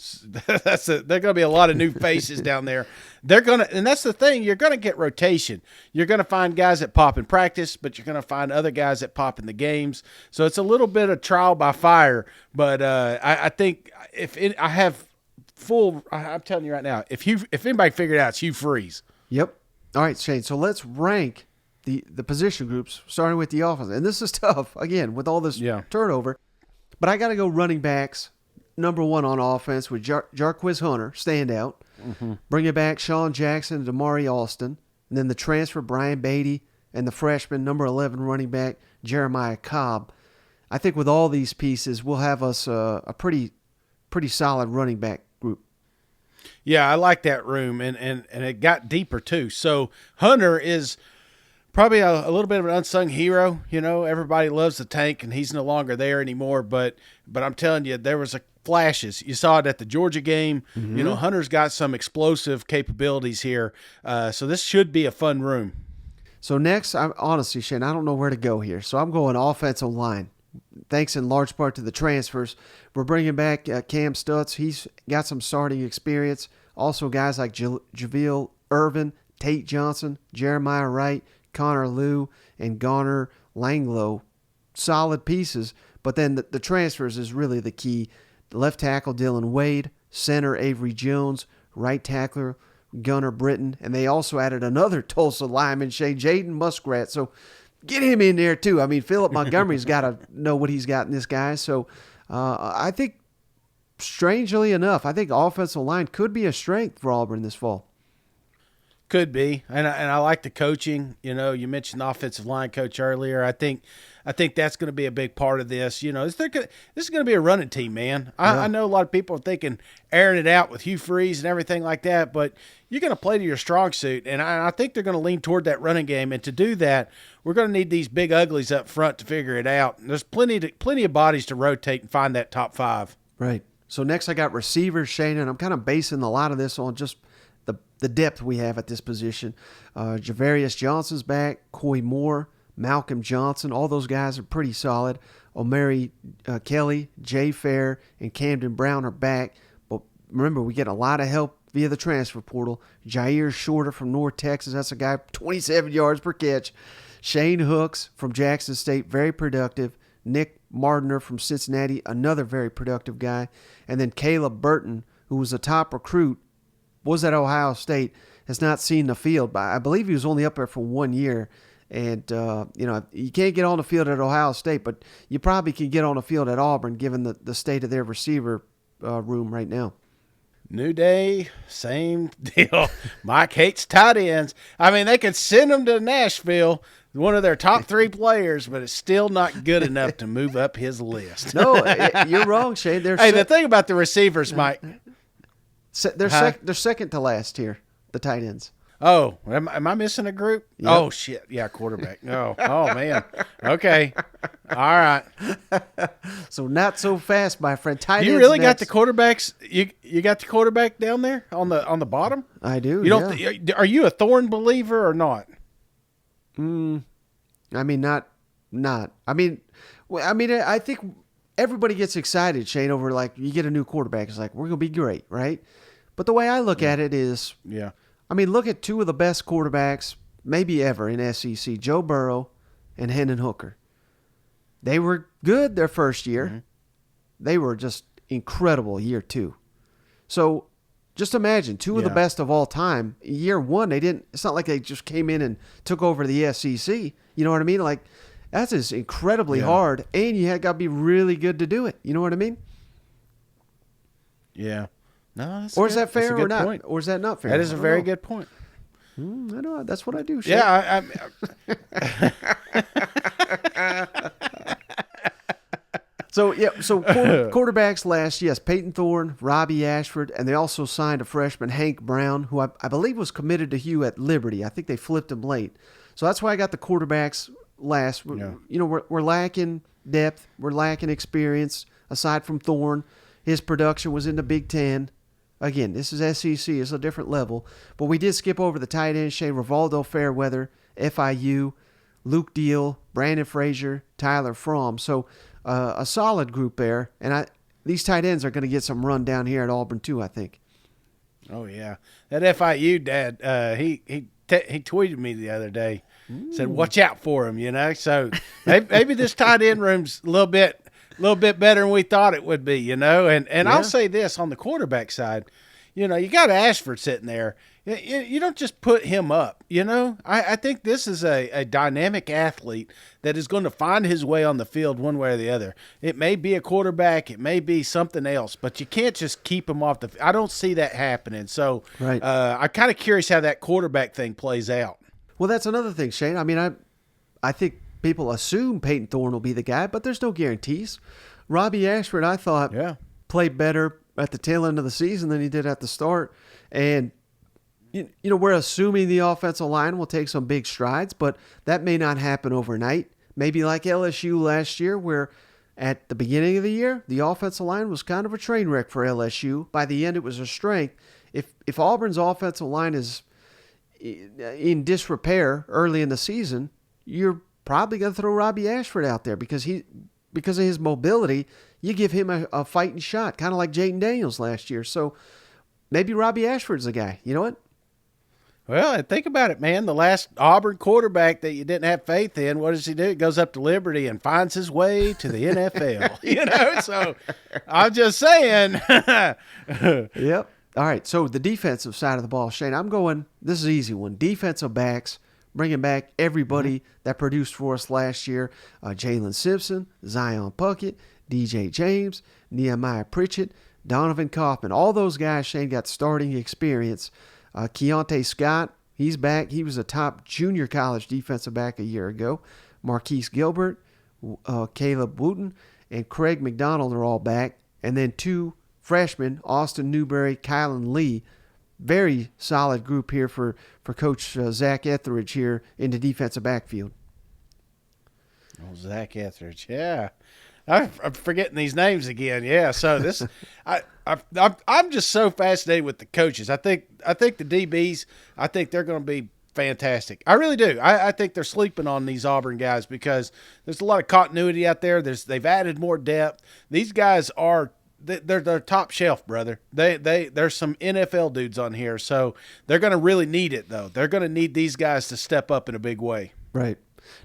[SPEAKER 2] There are going to be a lot of new faces down there. And that's the thing, you're going to get rotation. You're going to find guys that pop in practice, but you're going to find other guys that pop in the games. So it's a little bit of trial by fire, but I think I'm telling you right now, if anybody figured it out, it's Hugh Freeze.
[SPEAKER 1] Yep. All right, Shane, so let's rank the position groups, starting with the offense. And this is tough, again, with all this turnover. But I got to go running backs. Number 1 on offense with Jarquez Hunter, standout. Bring it back, Sean Jackson and Damari Alston. And then the transfer, Brian Beatty, and the freshman, number 11 running back, Jeremiah Cobb. I think with all these pieces, we'll have us a pretty solid running back group.
[SPEAKER 2] Yeah, I like that room, and it got deeper too. So Hunter is probably a little bit of an unsung hero. Everybody loves the tank, and he's no longer there anymore. But I'm telling you, there was flashes. You saw it at the Georgia game. Hunter's got some explosive capabilities here. So this should be a fun room.
[SPEAKER 1] So next, honestly, Shane, I don't know where to go here. So I'm going offensive line. Thanks in large part to the transfers. We're bringing back Cam Stutz. He's got some starting experience. Also guys like Javill Irvin, Tate Johnson, Jeremiah Wright, Connor Liu, and Garner Langlow. Solid pieces, but then the transfers is really the key. Left tackle Dylan Wade, center Avery Jones, right tackler Gunnar Britton, and they also added another Tulsa lineman, Jaden Muskrat. So get him in there too. I mean, Philip Montgomery's got to know what he's got in this guy. So I think, strangely enough, I think offensive line could be a strength for Auburn this fall.
[SPEAKER 2] Could be, and I like the coaching. You mentioned the offensive line coach earlier. I think that's going to be a big part of this. This is going to be a running team, man. I know a lot of people are thinking airing it out with Hugh Freeze and everything like that, but you're going to play to your strong suit, and I think they're going to lean toward that running game. And to do that, we're going to need these big uglies up front to figure it out. And there's plenty of bodies to rotate and find that top 5.
[SPEAKER 1] Right. So next I got receivers, Shane, and I'm kind of basing a lot of this on just the depth we have at this position. Javarius Johnson's back, Coy Moore, Malcolm Johnson, all those guys are pretty solid. Omari Kelly, Jay Fair, and Camden Brown are back. But remember, we get a lot of help via the transfer portal. Jair Shorter from North Texas, that's a guy 27 yards per catch. Shane Hooks from Jackson State, very productive. Nick Martiner from Cincinnati, another very productive guy. And then Caleb Burton, who was a top recruit, was at Ohio State, has not seen the field. But I believe he was only up there for 1 year. And, you can't get on the field at Ohio State, but you probably can get on the field at Auburn given the state of their receiver room right now.
[SPEAKER 2] New day, same deal. Mike hates tight ends. I mean, they could send him to Nashville, one of their top 3 players, but it's still not good enough to move up his list.
[SPEAKER 1] No, you're wrong, Shane.
[SPEAKER 2] The thing about the receivers, Mike.
[SPEAKER 1] They're second to last here, the tight ends.
[SPEAKER 2] Oh, am I missing a group? Yep. Oh, shit. Yeah, quarterback. Oh, man. Okay. All right.
[SPEAKER 1] So not so fast, my friend. Tight ends.
[SPEAKER 2] You really got the quarterbacks? You got the quarterback down there on the bottom?
[SPEAKER 1] I do.
[SPEAKER 2] You don't? Are you a Thorne believer or not?
[SPEAKER 1] I mean, not. I mean, I think everybody gets excited, Shane, over like you get a new quarterback. It's like, we're going to be great, right? But the way I look at it is, I mean, look at two of the best quarterbacks maybe ever in SEC, Joe Burrow and Hendon Hooker. They were good their first year. Mm-hmm. They were just incredible year 2. So just imagine two of the best of all time. Year 1, it's not like they just came in and took over the SEC. You know what I mean? Like, that's just incredibly hard, and you got to be really good to do it. You know what I mean?
[SPEAKER 2] Yeah. No, that's
[SPEAKER 1] or is that fair or not? Point. Or is that not fair?
[SPEAKER 2] That is a very good point.
[SPEAKER 1] I know. That's what I do, Shane.
[SPEAKER 2] Yeah.
[SPEAKER 1] So quarterbacks last, yes, Peyton Thorne, Robbie Ashford, and they also signed a freshman, Hank Brown, who I believe was committed to Hugh at Liberty. I think they flipped him late. So that's why I got the quarterbacks last. You know, we're lacking depth. We're lacking experience, aside from Thorne. His production was in the Big Ten. Again, this is SEC. It's a different level. But we did skip over the tight end, Shane, Rivaldo Fairweather, FIU, Luke Deal, Brandon Frazier, Tyler Fromm. So a solid group there. And these tight ends are going to get some run down here at Auburn too, I think.
[SPEAKER 2] Oh, yeah. That FIU dad, he tweeted me the other day, said, watch out for him, you know. So maybe this tight end room's a little bit better than we thought it would be, you know. And I'll say this on the quarterback side, you know, you got Ashford sitting there. You don't just put him up, you know. I think this is a dynamic athlete that is going to find his way on the field one way or the other. It may be a quarterback. It may be something else, but you can't just keep him off the field. I don't see that happening. So I'm kind of curious how that quarterback thing plays out.
[SPEAKER 1] Well, that's another thing, Shane. I mean, I think people assume Peyton Thorne will be the guy, but there's no guarantees. Robbie Ashford, I thought, played better at the tail end of the season than he did at the start. And, you know, we're assuming the offensive line will take some big strides, but that may not happen overnight. Maybe like LSU last year, where at the beginning of the year, the offensive line was kind of a train wreck for LSU. By the end, it was a strength. If Auburn's offensive line is in disrepair early in the season, you're probably going to throw Robbie Ashford out there because of his mobility. You give him a fighting shot, kind of like Jaden Daniels last year. So maybe Robbie Ashford's the guy. You know what?
[SPEAKER 2] Well, think about it, man. The last Auburn quarterback that you didn't have faith in, what does he do? He goes up to Liberty and finds his way to the NFL. You know, so I'm just saying.
[SPEAKER 1] Yep. All right, so the defensive side of the ball, Shane, this is an easy one. Defensive backs, bringing back everybody that produced for us last year. Jalen Simpson, Zion Puckett, DJ James, Nehemiah Pritchett, Donovan Kaufman. All those guys, Shane, got starting experience. Keontae Scott, he's back. He was a top junior college defensive back a year ago. Marquise Gilbert, Caleb Wooten, and Craig McDonald are all back. And then 2 freshmen, Austin Newberry, Kylan Lee. Very solid group here for Coach Zach Etheridge here in the defensive backfield.
[SPEAKER 2] Oh, Zach Etheridge, yeah. I'm forgetting these names again. Yeah, so this, I'm just so fascinated with the coaches. I think the DBs, I think they're going to be fantastic. I really do. I think they're sleeping on these Auburn guys because there's a lot of continuity out there. They've added more depth. They're top shelf, brother. There's some NFL dudes on here, so they're going to really need it though. They're going to need these guys to step up in a big way.
[SPEAKER 1] Right.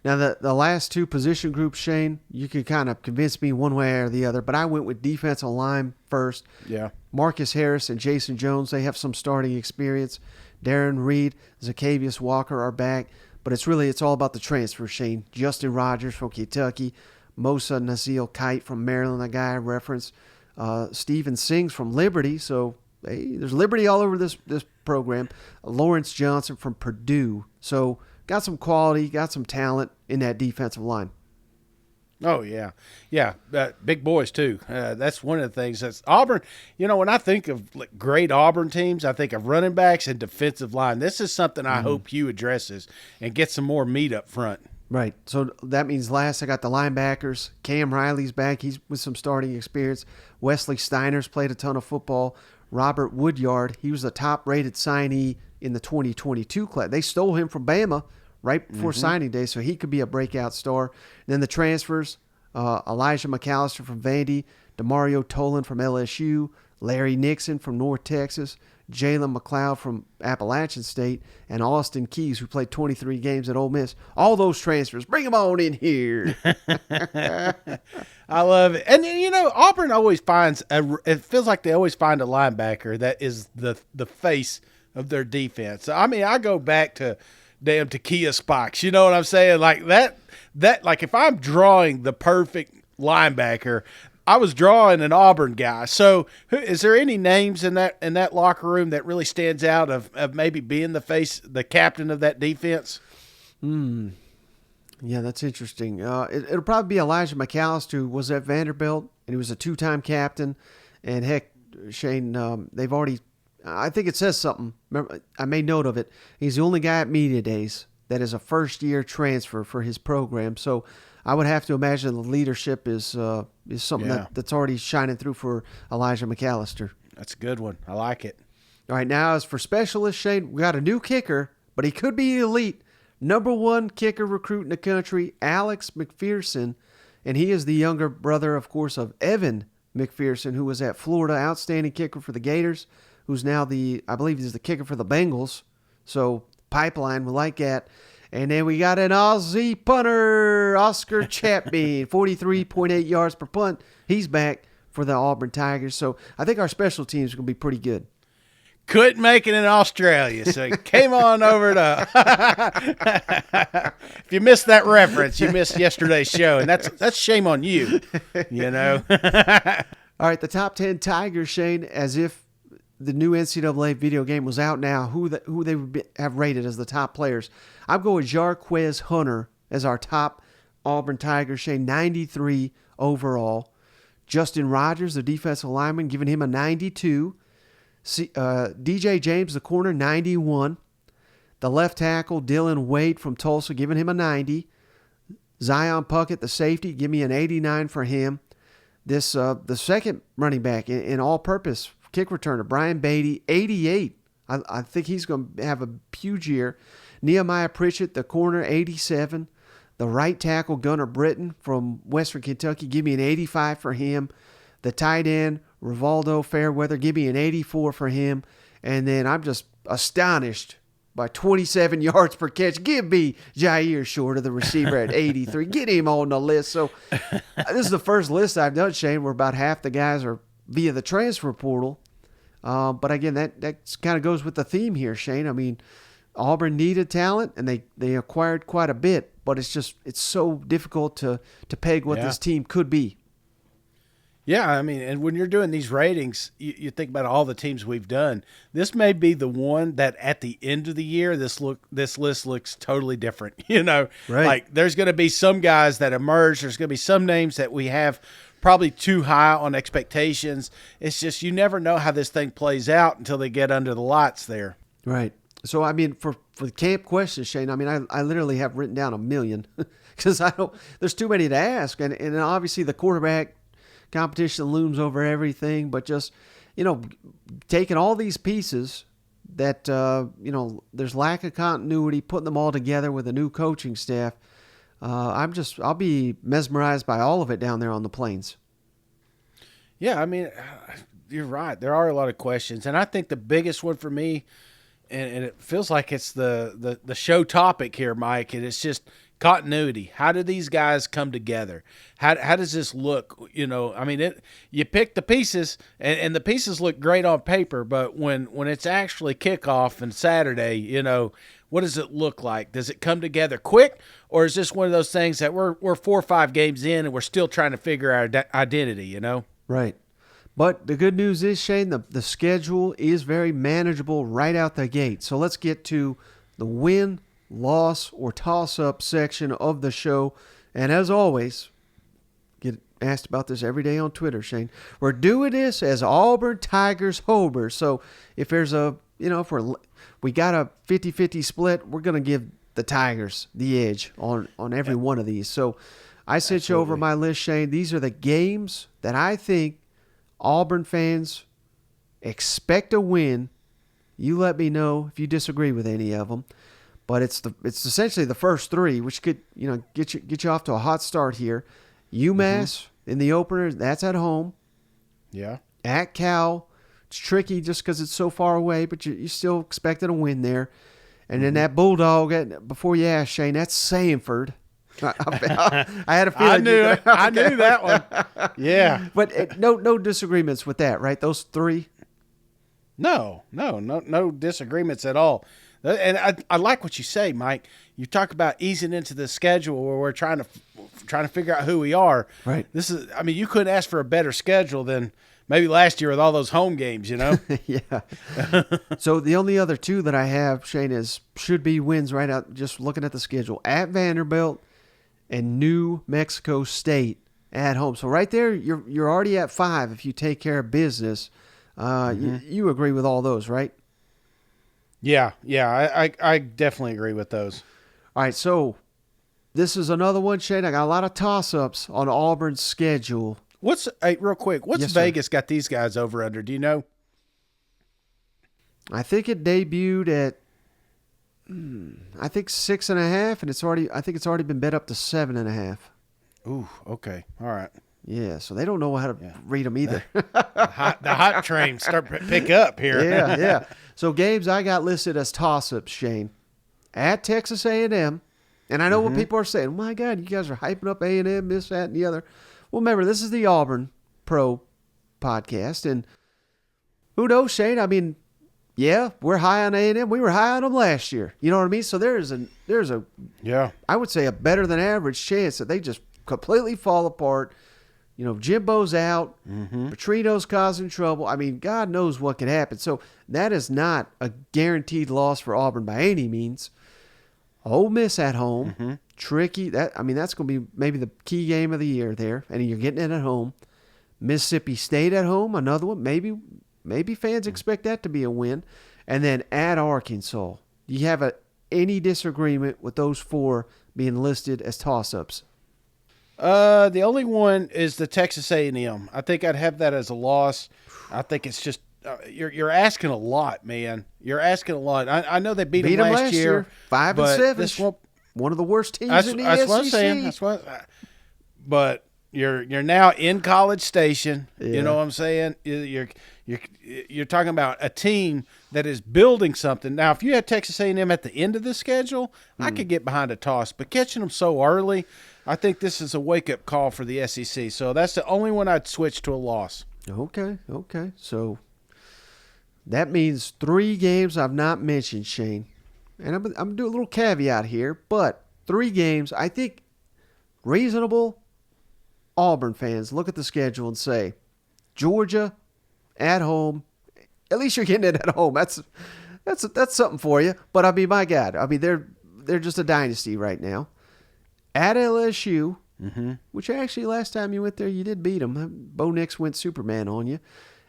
[SPEAKER 1] Now, the last 2 position groups, Shane, you could kind of convince me one way or the other, but I went with defensive line first.
[SPEAKER 2] Yeah.
[SPEAKER 1] Marcus Harris and Jason Jones, they have some starting experience. Darren Reed, Zacchaeus Walker are back, but it's all about the transfer, Shane. Justin Rogers from Kentucky, Mosa Nazil Kite from Maryland, a guy I referenced. Steven Sings from Liberty, so hey, there's Liberty all over this program. Lawrence Johnson from Purdue, so got some quality, got some talent in that defensive line.
[SPEAKER 2] Oh, yeah. Yeah, big boys, too. That's one of the things. That's Auburn, you know, when I think of great Auburn teams, I think of running backs and defensive line. This is something I hope Hugh addresses and get some more meat up front.
[SPEAKER 1] Right. So that means last I got the linebackers. Cam Riley's back. He's with some starting experience. Wesley Steiner's played a ton of football. Robert Woodyard, he was the top-rated signee in the 2022 class. They stole him from Bama right before signing day, so he could be a breakout star. And then the transfers, Elijah McAllister from Vandy, DeMario Tolan from LSU, Larry Nixon from North Texas, Jalen McLeod from Appalachian State, and Austin Keys, who played 23 games at Ole Miss. All those transfers, bring them on in here.
[SPEAKER 2] I love it. And, Auburn always finds it feels like they always find a linebacker that is the face of their defense. I mean, I go back to damn Takia Spox. You know what I'm saying? Like that, like if I'm drawing the perfect linebacker, I was drawing an Auburn guy. So, is there any names in that locker room that really stands out of maybe being the captain of that defense?
[SPEAKER 1] Yeah, that's interesting. It'll probably be Elijah McAllister, who was at Vanderbilt, and he was a 2-time captain. And heck, Shane, they've already, I think it says something. Remember, I made note of it. He's the only guy at media days that is a first-year transfer for his program. So I would have to imagine the leadership is something that's already shining through for Elijah McAllister.
[SPEAKER 2] That's a good one. I like it.
[SPEAKER 1] All right, now as for specialists, Shane, we got a new kicker, but he could be elite. Number 1 kicker recruit in the country, Alex McPherson, and he is the younger brother, of course, of Evan McPherson, who was at Florida, outstanding kicker for the Gators, who's now I believe he's the kicker for the Bengals. So pipeline, we like that. And then we got an Aussie punter, Oscar Chapman, 43.8 yards per punt. He's back for the Auburn Tigers. So I think our special teams are going to be pretty good.
[SPEAKER 2] Couldn't make it in Australia, so he came on over to. If you missed that reference, you missed yesterday's show, and that's shame on you.
[SPEAKER 1] All right, the top 10 Tigers, Shane, as if the new NCAA video game was out now, who they would have rated as the top players. I'm going Jarquez Hunter as our top Auburn Tiger, Shane, 93 overall. Justin Rogers, the defensive lineman, giving him a 92. DJ James, the corner, 91. The left tackle, Dylan Wade from Tulsa, giving him a 90. Zion Puckett, the safety, give me an 89 for him. The second running back in all-purpose kick returner, Brian Beatty, 88. I think he's going to have a huge year. Nehemiah Pritchett, the corner, 87. The right tackle, Gunnar Britton from Western Kentucky, give me an 85 for him. The tight end, Rivaldo Fairweather, give me an 84 for him. And then I'm just astonished by 27 yards per catch. Give me Jair Shorter, the receiver, at 83. Get him on the list. So this is the first list I've done, Shane, where about half the guys are via the transfer portal. But again, that kind of goes with the theme here, Shane. I mean, Auburn needed talent, and they acquired quite a bit. But it's so difficult to peg what this team could be.
[SPEAKER 2] Yeah, I mean, and when you're doing these ratings, you think about all the teams we've done. This may be the one that at the end of the year, this list looks totally different. Right. Like there's going to be some guys that emerge. There's going to be some names that we have probably too high on expectations. It's just you never know how this thing plays out until they get under the lights there.
[SPEAKER 1] Right. So I mean, for the camp questions, Shane, I mean, I literally have written down 1 million because there's too many to ask, and obviously the quarterback competition looms over everything, but just, taking all these pieces that, there's lack of continuity, putting them all together with a new coaching staff. I'll be mesmerized by all of it down there on the plains.
[SPEAKER 2] Yeah, I mean, you're right. There are a lot of questions, and I think the biggest one for me, and it feels like it's the show topic here, Mike, and it's just continuity. How do these guys come together? How does this look? I mean, you pick the pieces, and the pieces look great on paper, but when it's actually kickoff and Saturday, what does it look like? Does it come together quick, or is this one of those things that we're 4 or 5 games in and we're still trying to figure our identity?
[SPEAKER 1] Right. But the good news is, Shane, the schedule is very manageable right out the gate. So let's get to the win, loss, or toss-up section of the show. And as always, get asked about this every day on Twitter, Shane. We're doing this as Auburn Tigers Hobers. So if there's if we got a 50-50 split, we're going to give the Tigers the edge on every one of these. So I sent you over my list, Shane. These are the games that I think Auburn fans expect a win. You let me know if you disagree with any of them. But it's essentially the first 3, which could get you off to a hot start here. UMass in the opener, that's at home.
[SPEAKER 2] Yeah.
[SPEAKER 1] At Cal, it's tricky just because it's so far away, but you still expected a win there. And then that Bulldog, before you ask, Shane, that's Sanford. I had a feeling.
[SPEAKER 2] I knew it. I knew that one. Yeah.
[SPEAKER 1] But no disagreements with that, right? Those three?
[SPEAKER 2] No disagreements at all. And I like what you say, Mike. You talk about easing into the schedule where we're trying to figure out who we are.
[SPEAKER 1] Right.
[SPEAKER 2] You couldn't ask for a better schedule than maybe last year with all those home games,
[SPEAKER 1] Yeah. So the only other two that I have, Shane, should be wins right out, just looking at the schedule. At Vanderbilt and New Mexico State at home. So right there, you're already at 5 if you take care of business. You agree with all those, right?
[SPEAKER 2] Yeah. I definitely agree with those.
[SPEAKER 1] All right, so this is another one, Shane. I got a lot of toss-ups on Auburn's schedule.
[SPEAKER 2] Real quick, what's
[SPEAKER 1] Yes,
[SPEAKER 2] Vegas got these guys over under? Do you know?
[SPEAKER 1] I think it debuted at, I think 6.5, and I think it's already been bet up to 7.5.
[SPEAKER 2] Ooh, okay, all right.
[SPEAKER 1] Yeah, so they don't know how to read them either.
[SPEAKER 2] The hot train pick up here.
[SPEAKER 1] Yeah. So games I got listed as toss-ups, Shane. At Texas A&M, and I know what people are saying. Oh my God, you guys are hyping up A&M, this, that, and the other. Well, remember, this is the Auburn Pro podcast, and who knows, Shane? I mean, yeah, we're high on A&M. We were high on them last year. You know what I mean? So there's a I would say a better than average chance that they just completely fall apart. Jimbo's out. Petrino's causing trouble. I mean, God knows what could happen. So that is not a guaranteed loss for Auburn by any means. Ole Miss at home. Tricky. That's going to be maybe the key game of the year there, and you're getting it at home. Mississippi State at home, another one. Maybe fans expect that to be a win. And then at Arkansas. Do you have any disagreement with those 4 being listed as toss-ups?
[SPEAKER 2] The only one is the Texas A&M. I think I'd have that as a loss. I think it's just you're asking a lot, man. You're asking a lot. I know they beat them last year.
[SPEAKER 1] 5-7. One of the worst teams in the SEC.
[SPEAKER 2] That's what I'm saying. But you're now in College Station.
[SPEAKER 1] Yeah.
[SPEAKER 2] You know what I'm saying? You're talking about a team that is building something. Now, if you had Texas A&M at the end of the schedule, I could get behind a toss. But catching them so early, I think this is a wake-up call for the SEC. So that's the only one I'd switch to a loss.
[SPEAKER 1] Okay. So that means 3 games I've not mentioned, Shane. And I'm going to do a little caveat here, but 3 games, I think reasonable Auburn fans look at the schedule and say, Georgia at home, at least you're getting it at home. That's something for you. But I mean, my God, they're just a dynasty right now. At LSU, which actually last time you went there, you did beat them. Bo Nix went Superman on you.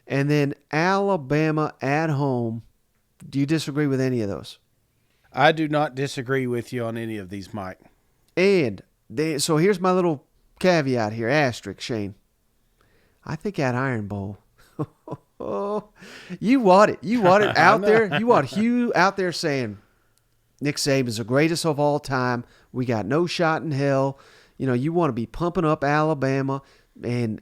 [SPEAKER 1] And then Alabama at home. Do you disagree with any of those?
[SPEAKER 2] I do not disagree with you on any of these, Mike.
[SPEAKER 1] And so here's my little caveat here, asterisk, Shane. I think at Iron Bowl. You want it. You want it out there. You want Hugh out there saying, Nick Saban's the greatest of all time. We got no shot in hell. You want to be pumping up Alabama and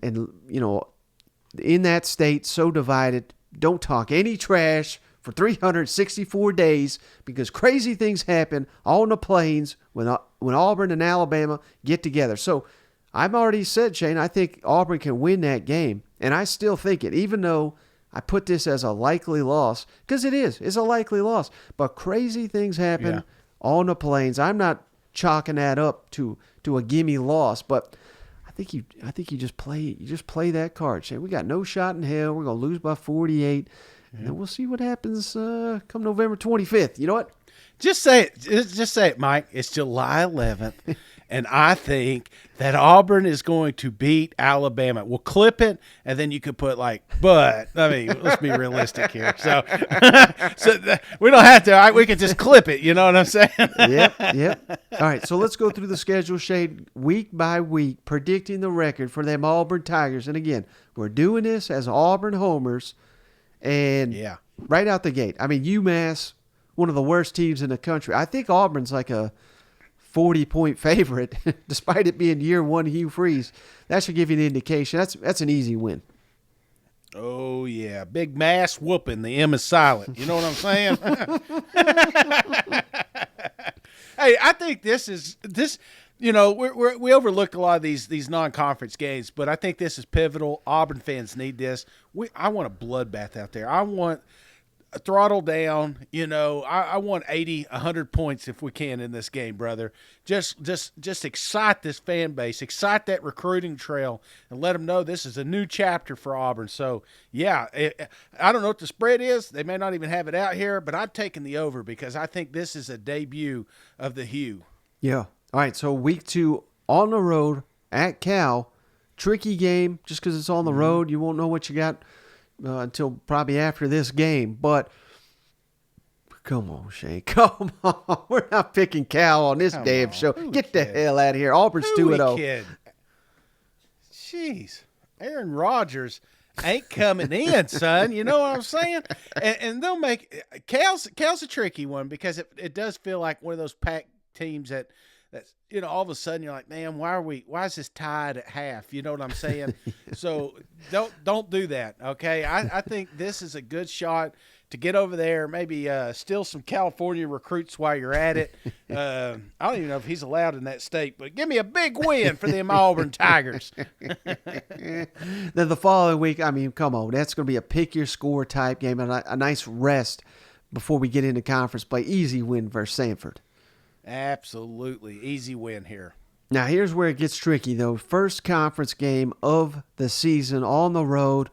[SPEAKER 1] in that state so divided. Don't talk any trash for 364 days because crazy things happen on the plains when Auburn and Alabama get together. So I've already said, Shane, I think Auburn can win that game. And I still think it, even though I put this as a likely loss, because it's a likely loss. But crazy things happen on the plains. I'm not chalking that up to a gimme loss, but I think you just play that card. Shane, we got no shot in hell. We're gonna lose by 48. And then we'll see what happens come November 25th. You know what?
[SPEAKER 2] Just say it. Just say it, Mike. It's July 11th, and I think that Auburn is going to beat Alabama. We'll clip it, and then you could put but I mean, let's be realistic here. So we don't have to. We can just clip it. You know what I'm saying?
[SPEAKER 1] Yep. All right, so let's go through the schedule, Shade, week by week, predicting the record for them Auburn Tigers. And again, we're doing this as Auburn homers, and right out the gate. I mean, UMass, one of the worst teams in the country. I think Auburn's like a 40-point favorite, despite it being year one Hugh Freeze. That should give you an indication. That's an easy win.
[SPEAKER 2] Oh, yeah. Big mass whooping. The M is silent. You know what I'm saying? Hey, I think this, we overlook a lot of these non-conference games, but I think this is pivotal. Auburn fans need this. I want a bloodbath out there. I want a throttle down. I want 80, 100 points if we can in this game, brother. Just excite this fan base, excite that recruiting trail, and let them know this is a new chapter for Auburn. So, yeah, I don't know what the spread is. They may not even have it out here, but I'm taking the over because I think this is a debut of the Hugh.
[SPEAKER 1] Yeah. All right, so week 2 on the road at Cal. Tricky game just because it's on the road. You won't know what you got until probably after this game. But come on, Shane. Come on. We're not picking Cal on this damn show. Get the hell out of here. Auburn's 2-0.
[SPEAKER 2] Jeez. Aaron Rodgers ain't coming in, son. You know what I'm saying? And they'll make – Cal's a tricky one because it does feel like one of those packed teams that's, all of a sudden you're like, man, why is this tied at half? You know what I'm saying? So don't do that, okay? I think this is a good shot to get over there, maybe steal some California recruits while you're at it. I don't even know if he's allowed in that state, but give me a big win for them Auburn Tigers.
[SPEAKER 1] Then the following week, I mean, come on, that's going to be a pick-your-score type game and a nice rest before we get into conference play. Easy win versus Sanford.
[SPEAKER 2] Absolutely. Easy win here.
[SPEAKER 1] Now, here's where it gets tricky, though. First conference game of the season on the road.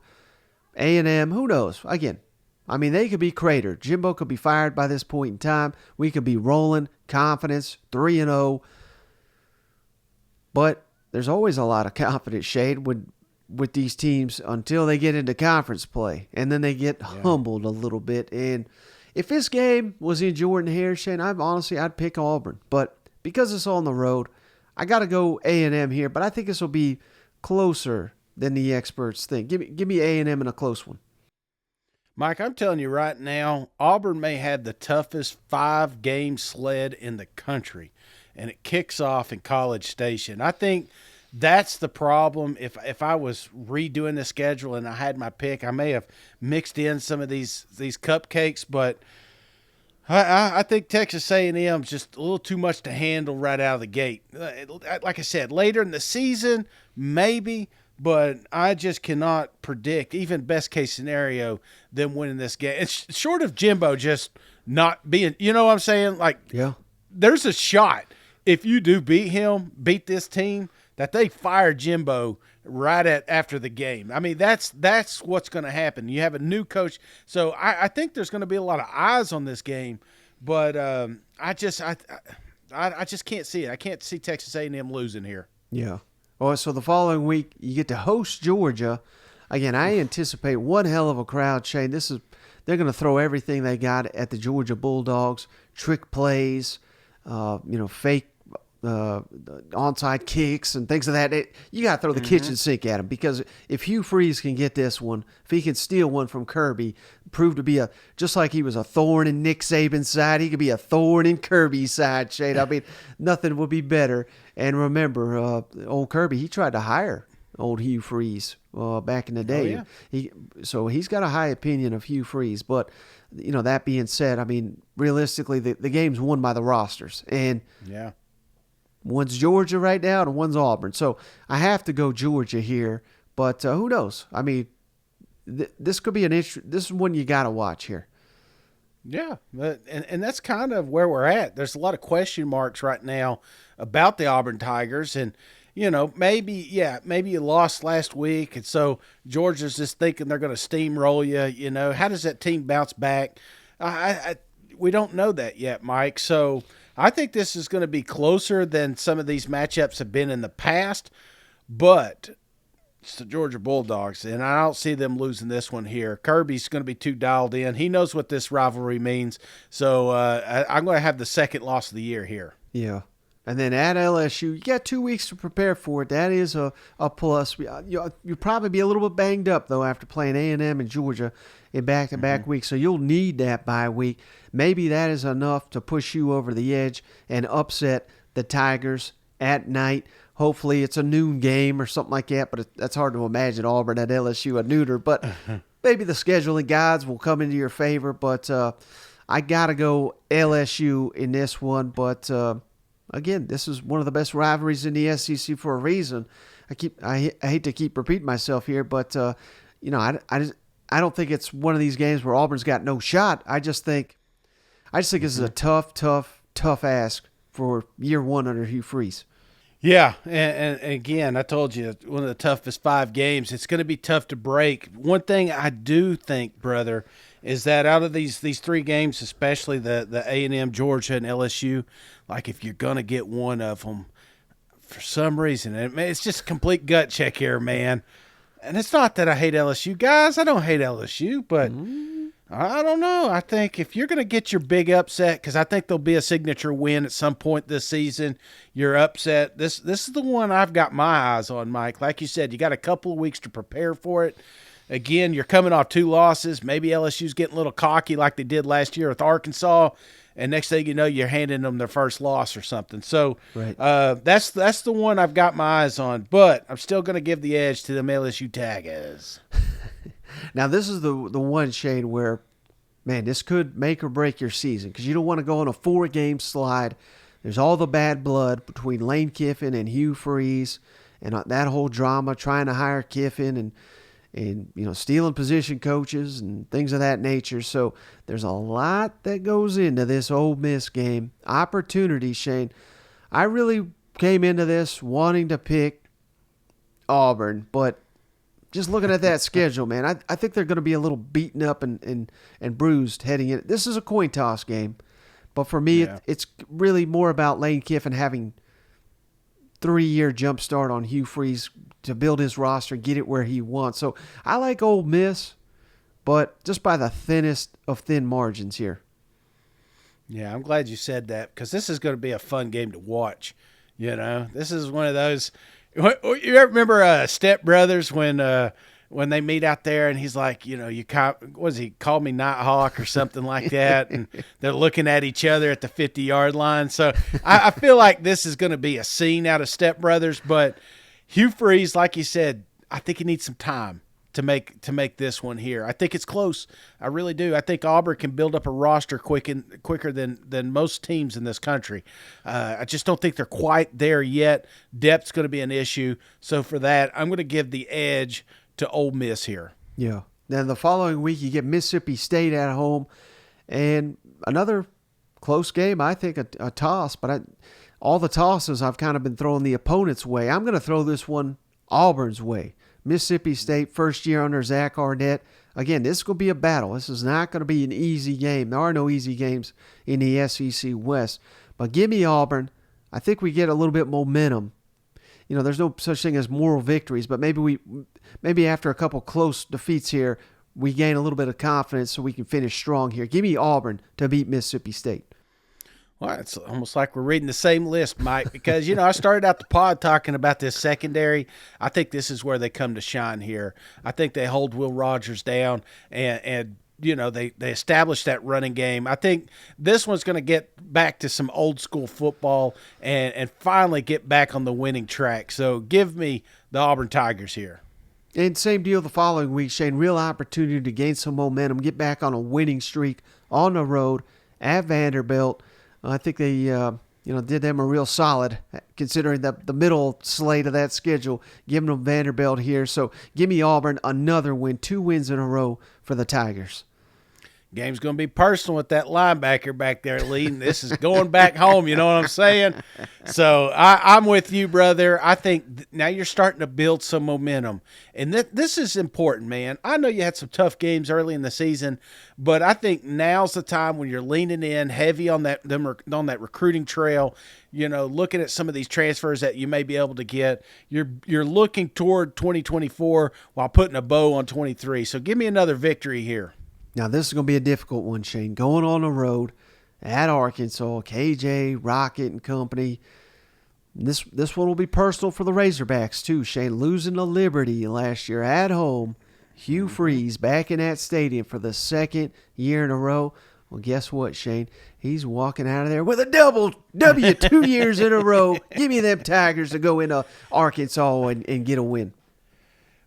[SPEAKER 1] A&M, who knows? Again, I mean, they could be cratered. Jimbo could be fired by this point in time. We could be rolling, confidence, 3-0. But there's always a lot of confidence, Shade, with these teams until they get into conference play. And then they get humbled a little bit. And if this game was in Jordan-Hare, Shane, I'd pick Auburn. But because it's on the road, I got to go A&M here. But I think this will be closer than the experts think. Give me A&M in a close one.
[SPEAKER 2] Mike, I'm telling you right now, Auburn may have the toughest 5-game sled in the country, and it kicks off in College Station. I think that's the problem. If I was redoing the schedule and I had my pick, I may have mixed in some of these cupcakes, but I think Texas A&M is just a little too much to handle right out of the gate. Like I said, later in the season, maybe, but I just cannot predict, even best case scenario, them winning this game. It's short of Jimbo just not being, you know what I'm saying? Like, there's a shot if you do beat this team, that they fire Jimbo right after the game. I mean, that's what's going to happen. You have a new coach. So I think there's going to be a lot of eyes on this game, but I just can't see it. I can't see Texas A&M losing here.
[SPEAKER 1] Yeah. Well, so the following week, you get to host Georgia. Again, I anticipate one hell of a crowd, Shane. They're going to throw everything they got at the Georgia Bulldogs, trick plays, fake onside kicks and things of that. You got to throw the kitchen sink at them because if Hugh Freeze can get this one, if he can steal one from Kirby, prove to be just like he was a thorn in Nick Saban's side, he could be a thorn in Kirby's side, Shade. I mean, nothing would be better. And remember, old Kirby, he tried to hire old Hugh Freeze back in the day. Oh, yeah. So he's got a high opinion of Hugh Freeze. But, that being said, I mean, realistically, the game's won by the rosters. And one's Georgia right now and one's Auburn. So I have to go Georgia here. But who knows? I mean, this could be this is one you got to watch here.
[SPEAKER 2] Yeah, and that's kind of where we're at. There's a lot of question marks right now about the Auburn Tigers, and maybe you lost last week, and so Georgia's just thinking they're going to steamroll you. How does that team bounce back? We don't know that yet, Mike. So I think this is going to be closer than some of these matchups have been in the past, but it's the Georgia Bulldogs, and I don't see them losing this one here. Kirby's going to be too dialed in. He knows what this rivalry means, so I'm going to have the second loss of the year here.
[SPEAKER 1] Yeah. And then at LSU, you got 2 weeks to prepare for it. That is a plus. You'll probably be a little bit banged up, though, after playing A&M and Georgia in back-to-back weeks, so you'll need that bye week. Maybe that is enough to push you over the edge and upset the Tigers at night. Hopefully it's a noon game or something like that, but that's hard to imagine Auburn at LSU at nooner. But maybe the scheduling gods will come into your favor. But I got to go LSU in this one. But again, this is one of the best rivalries in the SEC for a reason. I hate to keep repeating myself here, but I don't think it's one of these games where Auburn's got no shot. I just think this is a tough ask for year one under Hugh Freeze.
[SPEAKER 2] Yeah, and again, I told you, one of the toughest 5 games. It's going to be tough to break. One thing I do think, brother, is that out of these 3 games, especially the A&M, Georgia, and LSU, like if you're going to get one of them, for some reason, it's just a complete gut check here, man. And it's not that I hate LSU. Guys, I don't hate LSU, but I don't know. I think if you're going to get your big upset, because I think there'll be a signature win at some point this season, you're upset. This is the one I've got my eyes on, Mike. Like you said, you got a couple of weeks to prepare for it. Again, you're coming off 2 losses. Maybe LSU's getting a little cocky like they did last year with Arkansas. And next thing you know, you're handing them their first loss or something. So
[SPEAKER 1] right.
[SPEAKER 2] That's the one I've got my eyes on. But I'm still going to give the edge to them LSU Tigers.
[SPEAKER 1] Now, this is the one, Shane, where, man, this could make or break your season because you don't want to go on a 4-game slide. There's all the bad blood between Lane Kiffin and Hugh Freeze and that whole drama trying to hire Kiffin and stealing position coaches and things of that nature. So there's a lot that goes into this Ole Miss game. Opportunity, Shane. I really came into this wanting to pick Auburn, but just looking at that schedule, man, I think they're going to be a little beaten up and bruised heading in. This is a coin toss game, but for me, it's really more about Lane Kiffin having 3-year jump start on Hugh Freeze to build his roster and get it where he wants. So I like Ole Miss, but just by the thinnest of thin margins here.
[SPEAKER 2] Yeah, I'm glad you said that because this is going to be a fun game to watch. This is one of those. You ever remember Step Brothers when they meet out there and he's like, he called me Nighthawk or something like that, and they're looking at each other at the 50-yard line. So I feel like this is going to be a scene out of Step Brothers, but Hugh Freeze, like you said, I think he needs some time to make this one here. I think it's close. I really do. I think Auburn can build up a roster quicker than most teams in this country. I just don't think they're quite there yet. Depth's going to be an issue. So for that, I'm going to give the edge to Ole Miss here.
[SPEAKER 1] Yeah. Then the following week, you get Mississippi State at home, and another close game. I think a toss, but all the tosses I've kind of been throwing the opponent's way. I'm going to throw this one Auburn's way. Mississippi State, first year under Zach Arnett. Again, this is going to be a battle. This is not going to be an easy game. There are no easy games in the SEC West. But give me Auburn. I think we get a little bit momentum. There's no such thing as moral victories, but maybe after a couple close defeats here, we gain a little bit of confidence so we can finish strong here. Give me Auburn to beat Mississippi State.
[SPEAKER 2] Well, it's almost like we're reading the same list, Mike, because, I started out the pod talking about this secondary. I think this is where they come to shine here. I think they hold Will Rogers down and they establish that running game. I think this one's going to get back to some old school football and finally get back on the winning track. So give me the Auburn Tigers here.
[SPEAKER 1] And same deal the following week, Shane. Real opportunity to gain some momentum, get back on a winning streak on the road at Vanderbilt. I think they did them a real solid considering the middle slate of that schedule, giving them Vanderbilt here. So give me Auburn, another win, 2 wins in a row for the Tigers.
[SPEAKER 2] Game's going to be personal with that linebacker back there leading. This is going back home, you know what I'm saying? So I'm with you, brother. I think now you're starting to build some momentum. And this is important, man. I know you had some tough games early in the season, but I think now's the time when you're leaning in heavy on that recruiting trail, looking at some of these transfers that you may be able to get. You're looking toward 2024 while putting a bow on 23. So give me another victory here.
[SPEAKER 1] Now, this is going to be a difficult one, Shane. Going on the road at Arkansas, KJ, Rocket, and company. This one will be personal for the Razorbacks, too, Shane. Losing to Liberty last year at home. Hugh Freeze back in that stadium for the second year in a row. Well, guess what, Shane? He's walking out of there with a double W 2 years in a row. Give me them Tigers to go into Arkansas and get a win.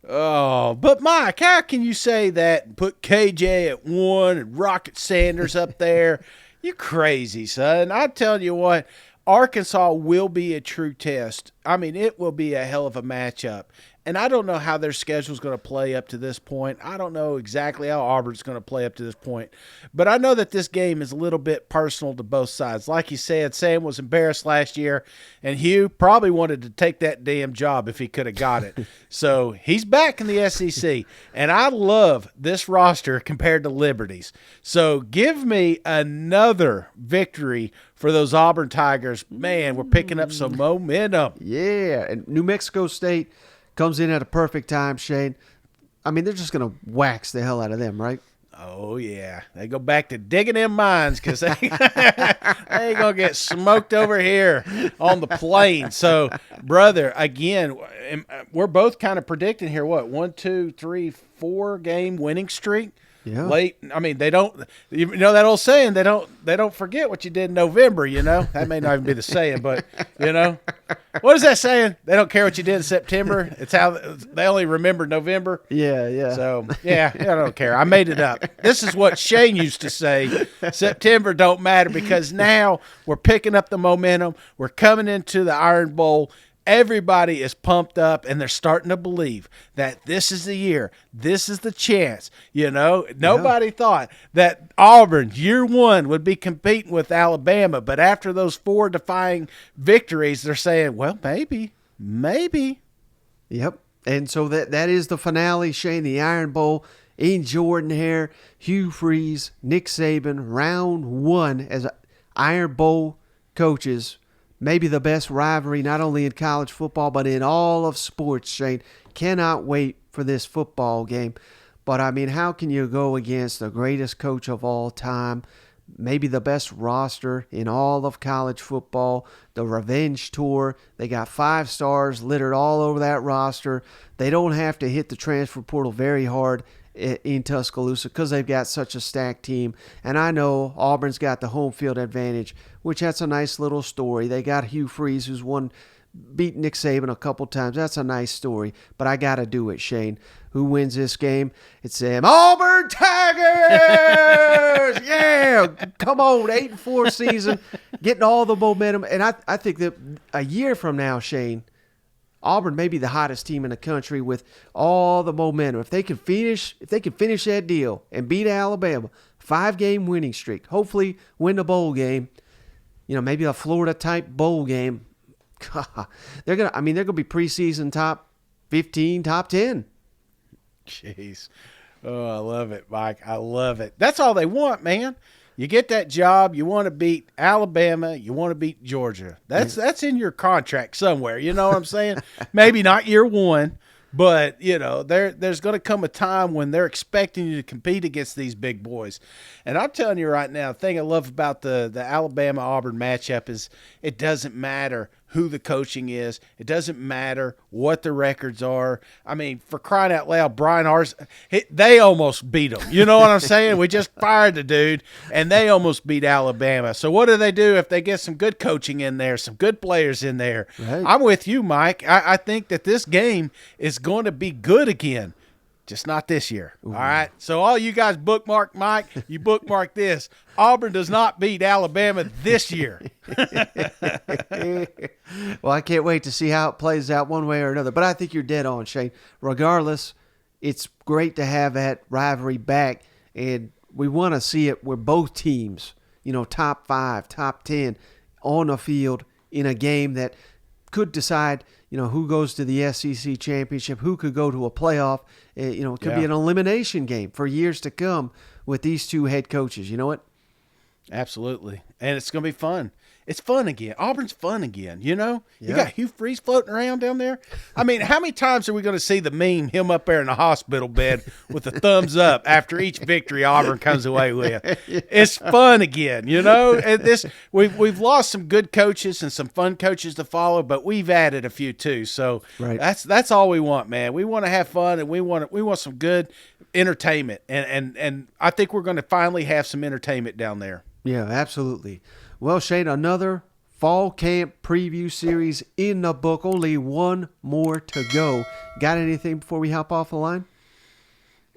[SPEAKER 2] Oh, but Mike, how can you say that and put KJ at 1 and Rocket Sanders up there? You crazy, son. I'm telling you what, Arkansas will be a true test. I mean, it will be a hell of a matchup. And I don't know how their schedule is going to play up to this point. I don't know exactly how Auburn's going to play up to this point. But I know that this game is a little bit personal to both sides. Like you said, Sam was embarrassed last year, and Hugh probably wanted to take that damn job if he could have got it. So he's back in the SEC. And I love this roster compared to Liberty's. So give me another victory for those Auburn Tigers. Man, we're picking up some momentum.
[SPEAKER 1] Yeah, and New Mexico State comes in at a perfect time, Shane. I mean, they're just going to wax the hell out of them, right?
[SPEAKER 2] Oh, yeah. They go back to digging them mines because they ain't going to get smoked over here on the plain. So, brother, again, we're both kind of predicting here, what, 1, 2, 3, 4 game winning streak?
[SPEAKER 1] Yeah.
[SPEAKER 2] Late. I mean, they don't. You know that old saying. They don't forget what you did in November. You know that may not even be the saying, but you know what is that saying? They don't care what you did in September. It's how they only remember November.
[SPEAKER 1] Yeah.
[SPEAKER 2] So yeah, I don't care. I made it up. This is what Shane used to say. September don't matter because now we're picking up the momentum. We're coming into the Iron Bowl. Everybody is pumped up, and they're starting to believe that this is the year. This is the chance. You know, nobody thought that Auburn, year one, would be competing with Alabama. But after those 4 defying victories, they're saying, well, maybe.
[SPEAKER 1] Yep. And so that is the finale, Shane, the Iron Bowl in Jordan-Hare, Hugh Freeze, Nick Saban, round 1 as Iron Bowl coaches. Maybe the best rivalry, not only in college football, but in all of sports, Shane. Cannot wait for this football game. But, I mean, how can you go against the greatest coach of all time, maybe the best roster in all of college football, the Revenge Tour? They got 5 stars littered all over that roster. They don't have to hit the transfer portal very hard in Tuscaloosa because they've got such a stacked team. And I know Auburn's got the home field advantage, which that's a nice little story. They got Hugh Freeze, who's beat Nick Saban a couple times. That's a nice story. But I got to do it, Shane. Who wins this game? It's them Auburn Tigers! Yeah! Come on, 8-4 season, getting all the momentum. And I think that a year from now, Shane, Auburn may be the hottest team in the country with all the momentum. If they can finish that deal and beat Alabama, 5-game winning streak, hopefully win the bowl game, you know, maybe a Florida type bowl game. They're gonna be preseason top 15, top 10.
[SPEAKER 2] Jeez. Oh, I love it, Mike. I love it. That's all they want, man. You get that job, you want to beat Alabama, you want to beat Georgia. That's in your contract somewhere. You know what I'm saying? Maybe not year one, but you know, there's going to come a time when they're expecting you to compete against these big boys. And I'm telling you right now, the thing I love about the Alabama-Auburn matchup is it doesn't matter who the coaching is. It doesn't matter what the records are. I mean, for crying out loud, Brian Hars, they almost beat them. You know what I'm saying? We just fired the dude, and they almost beat Alabama. So what do they do if they get some good coaching in there, some good players in there? Right. I'm with you, Mike. I think that this game is going to be good again. Just not this year. Ooh. All right. So all you guys bookmark Mike, you bookmark this. Auburn does not beat Alabama this year.
[SPEAKER 1] Well, I can't wait to see how it plays out one way or another. But I think you're dead on, Shane. Regardless, it's great to have that rivalry back. And we want to see it where both teams, you know, top 5, top 10 on the field in a game that could decide, you know, who goes to the SEC championship, who could go to a playoff. You know, it could be an elimination game for years to come with these two head coaches. You know what?
[SPEAKER 2] Absolutely. And it's going to be fun. It's fun again. Auburn's fun again, you know?
[SPEAKER 1] Yeah.
[SPEAKER 2] You got Hugh Freeze floating around down there. I mean, how many times are we going to see the meme, him up there in the hospital bed with a thumbs up after each victory Auburn comes away with? It's fun again, you know? And we've lost some good coaches and some fun coaches to follow, but we've added a few too. So
[SPEAKER 1] Right.
[SPEAKER 2] that's all we want, man. We want to have fun, and we want some good entertainment. And I think we're going to finally have some entertainment down there.
[SPEAKER 1] Yeah, absolutely. Well, Shane, another fall camp preview series in the book. Only one more to go. Got anything before we hop off the line?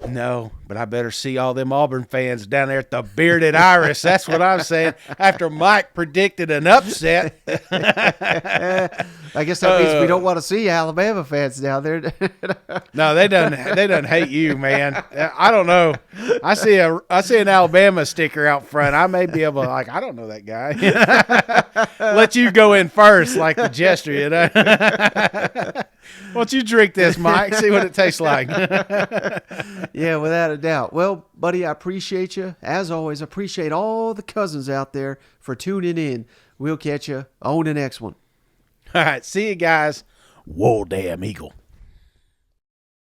[SPEAKER 2] No, but I better see all them Auburn fans down there at the Bearded Iris. That's what I'm saying. After Mike predicted an upset.
[SPEAKER 1] I guess that means we don't want to see Alabama fans down there.
[SPEAKER 2] No, they done hate you, man. I don't know. I see an Alabama sticker out front. I may be able to, I don't know that guy. Let you go in first, like the gesture, you know. Why don't you drink this, Mike? See what it tastes like.
[SPEAKER 1] Yeah, without a doubt. Well, buddy, I appreciate you. As always, appreciate all the cousins out there for tuning in. We'll catch you on the next one.
[SPEAKER 2] All right, see you guys. Whoa, damn eagle.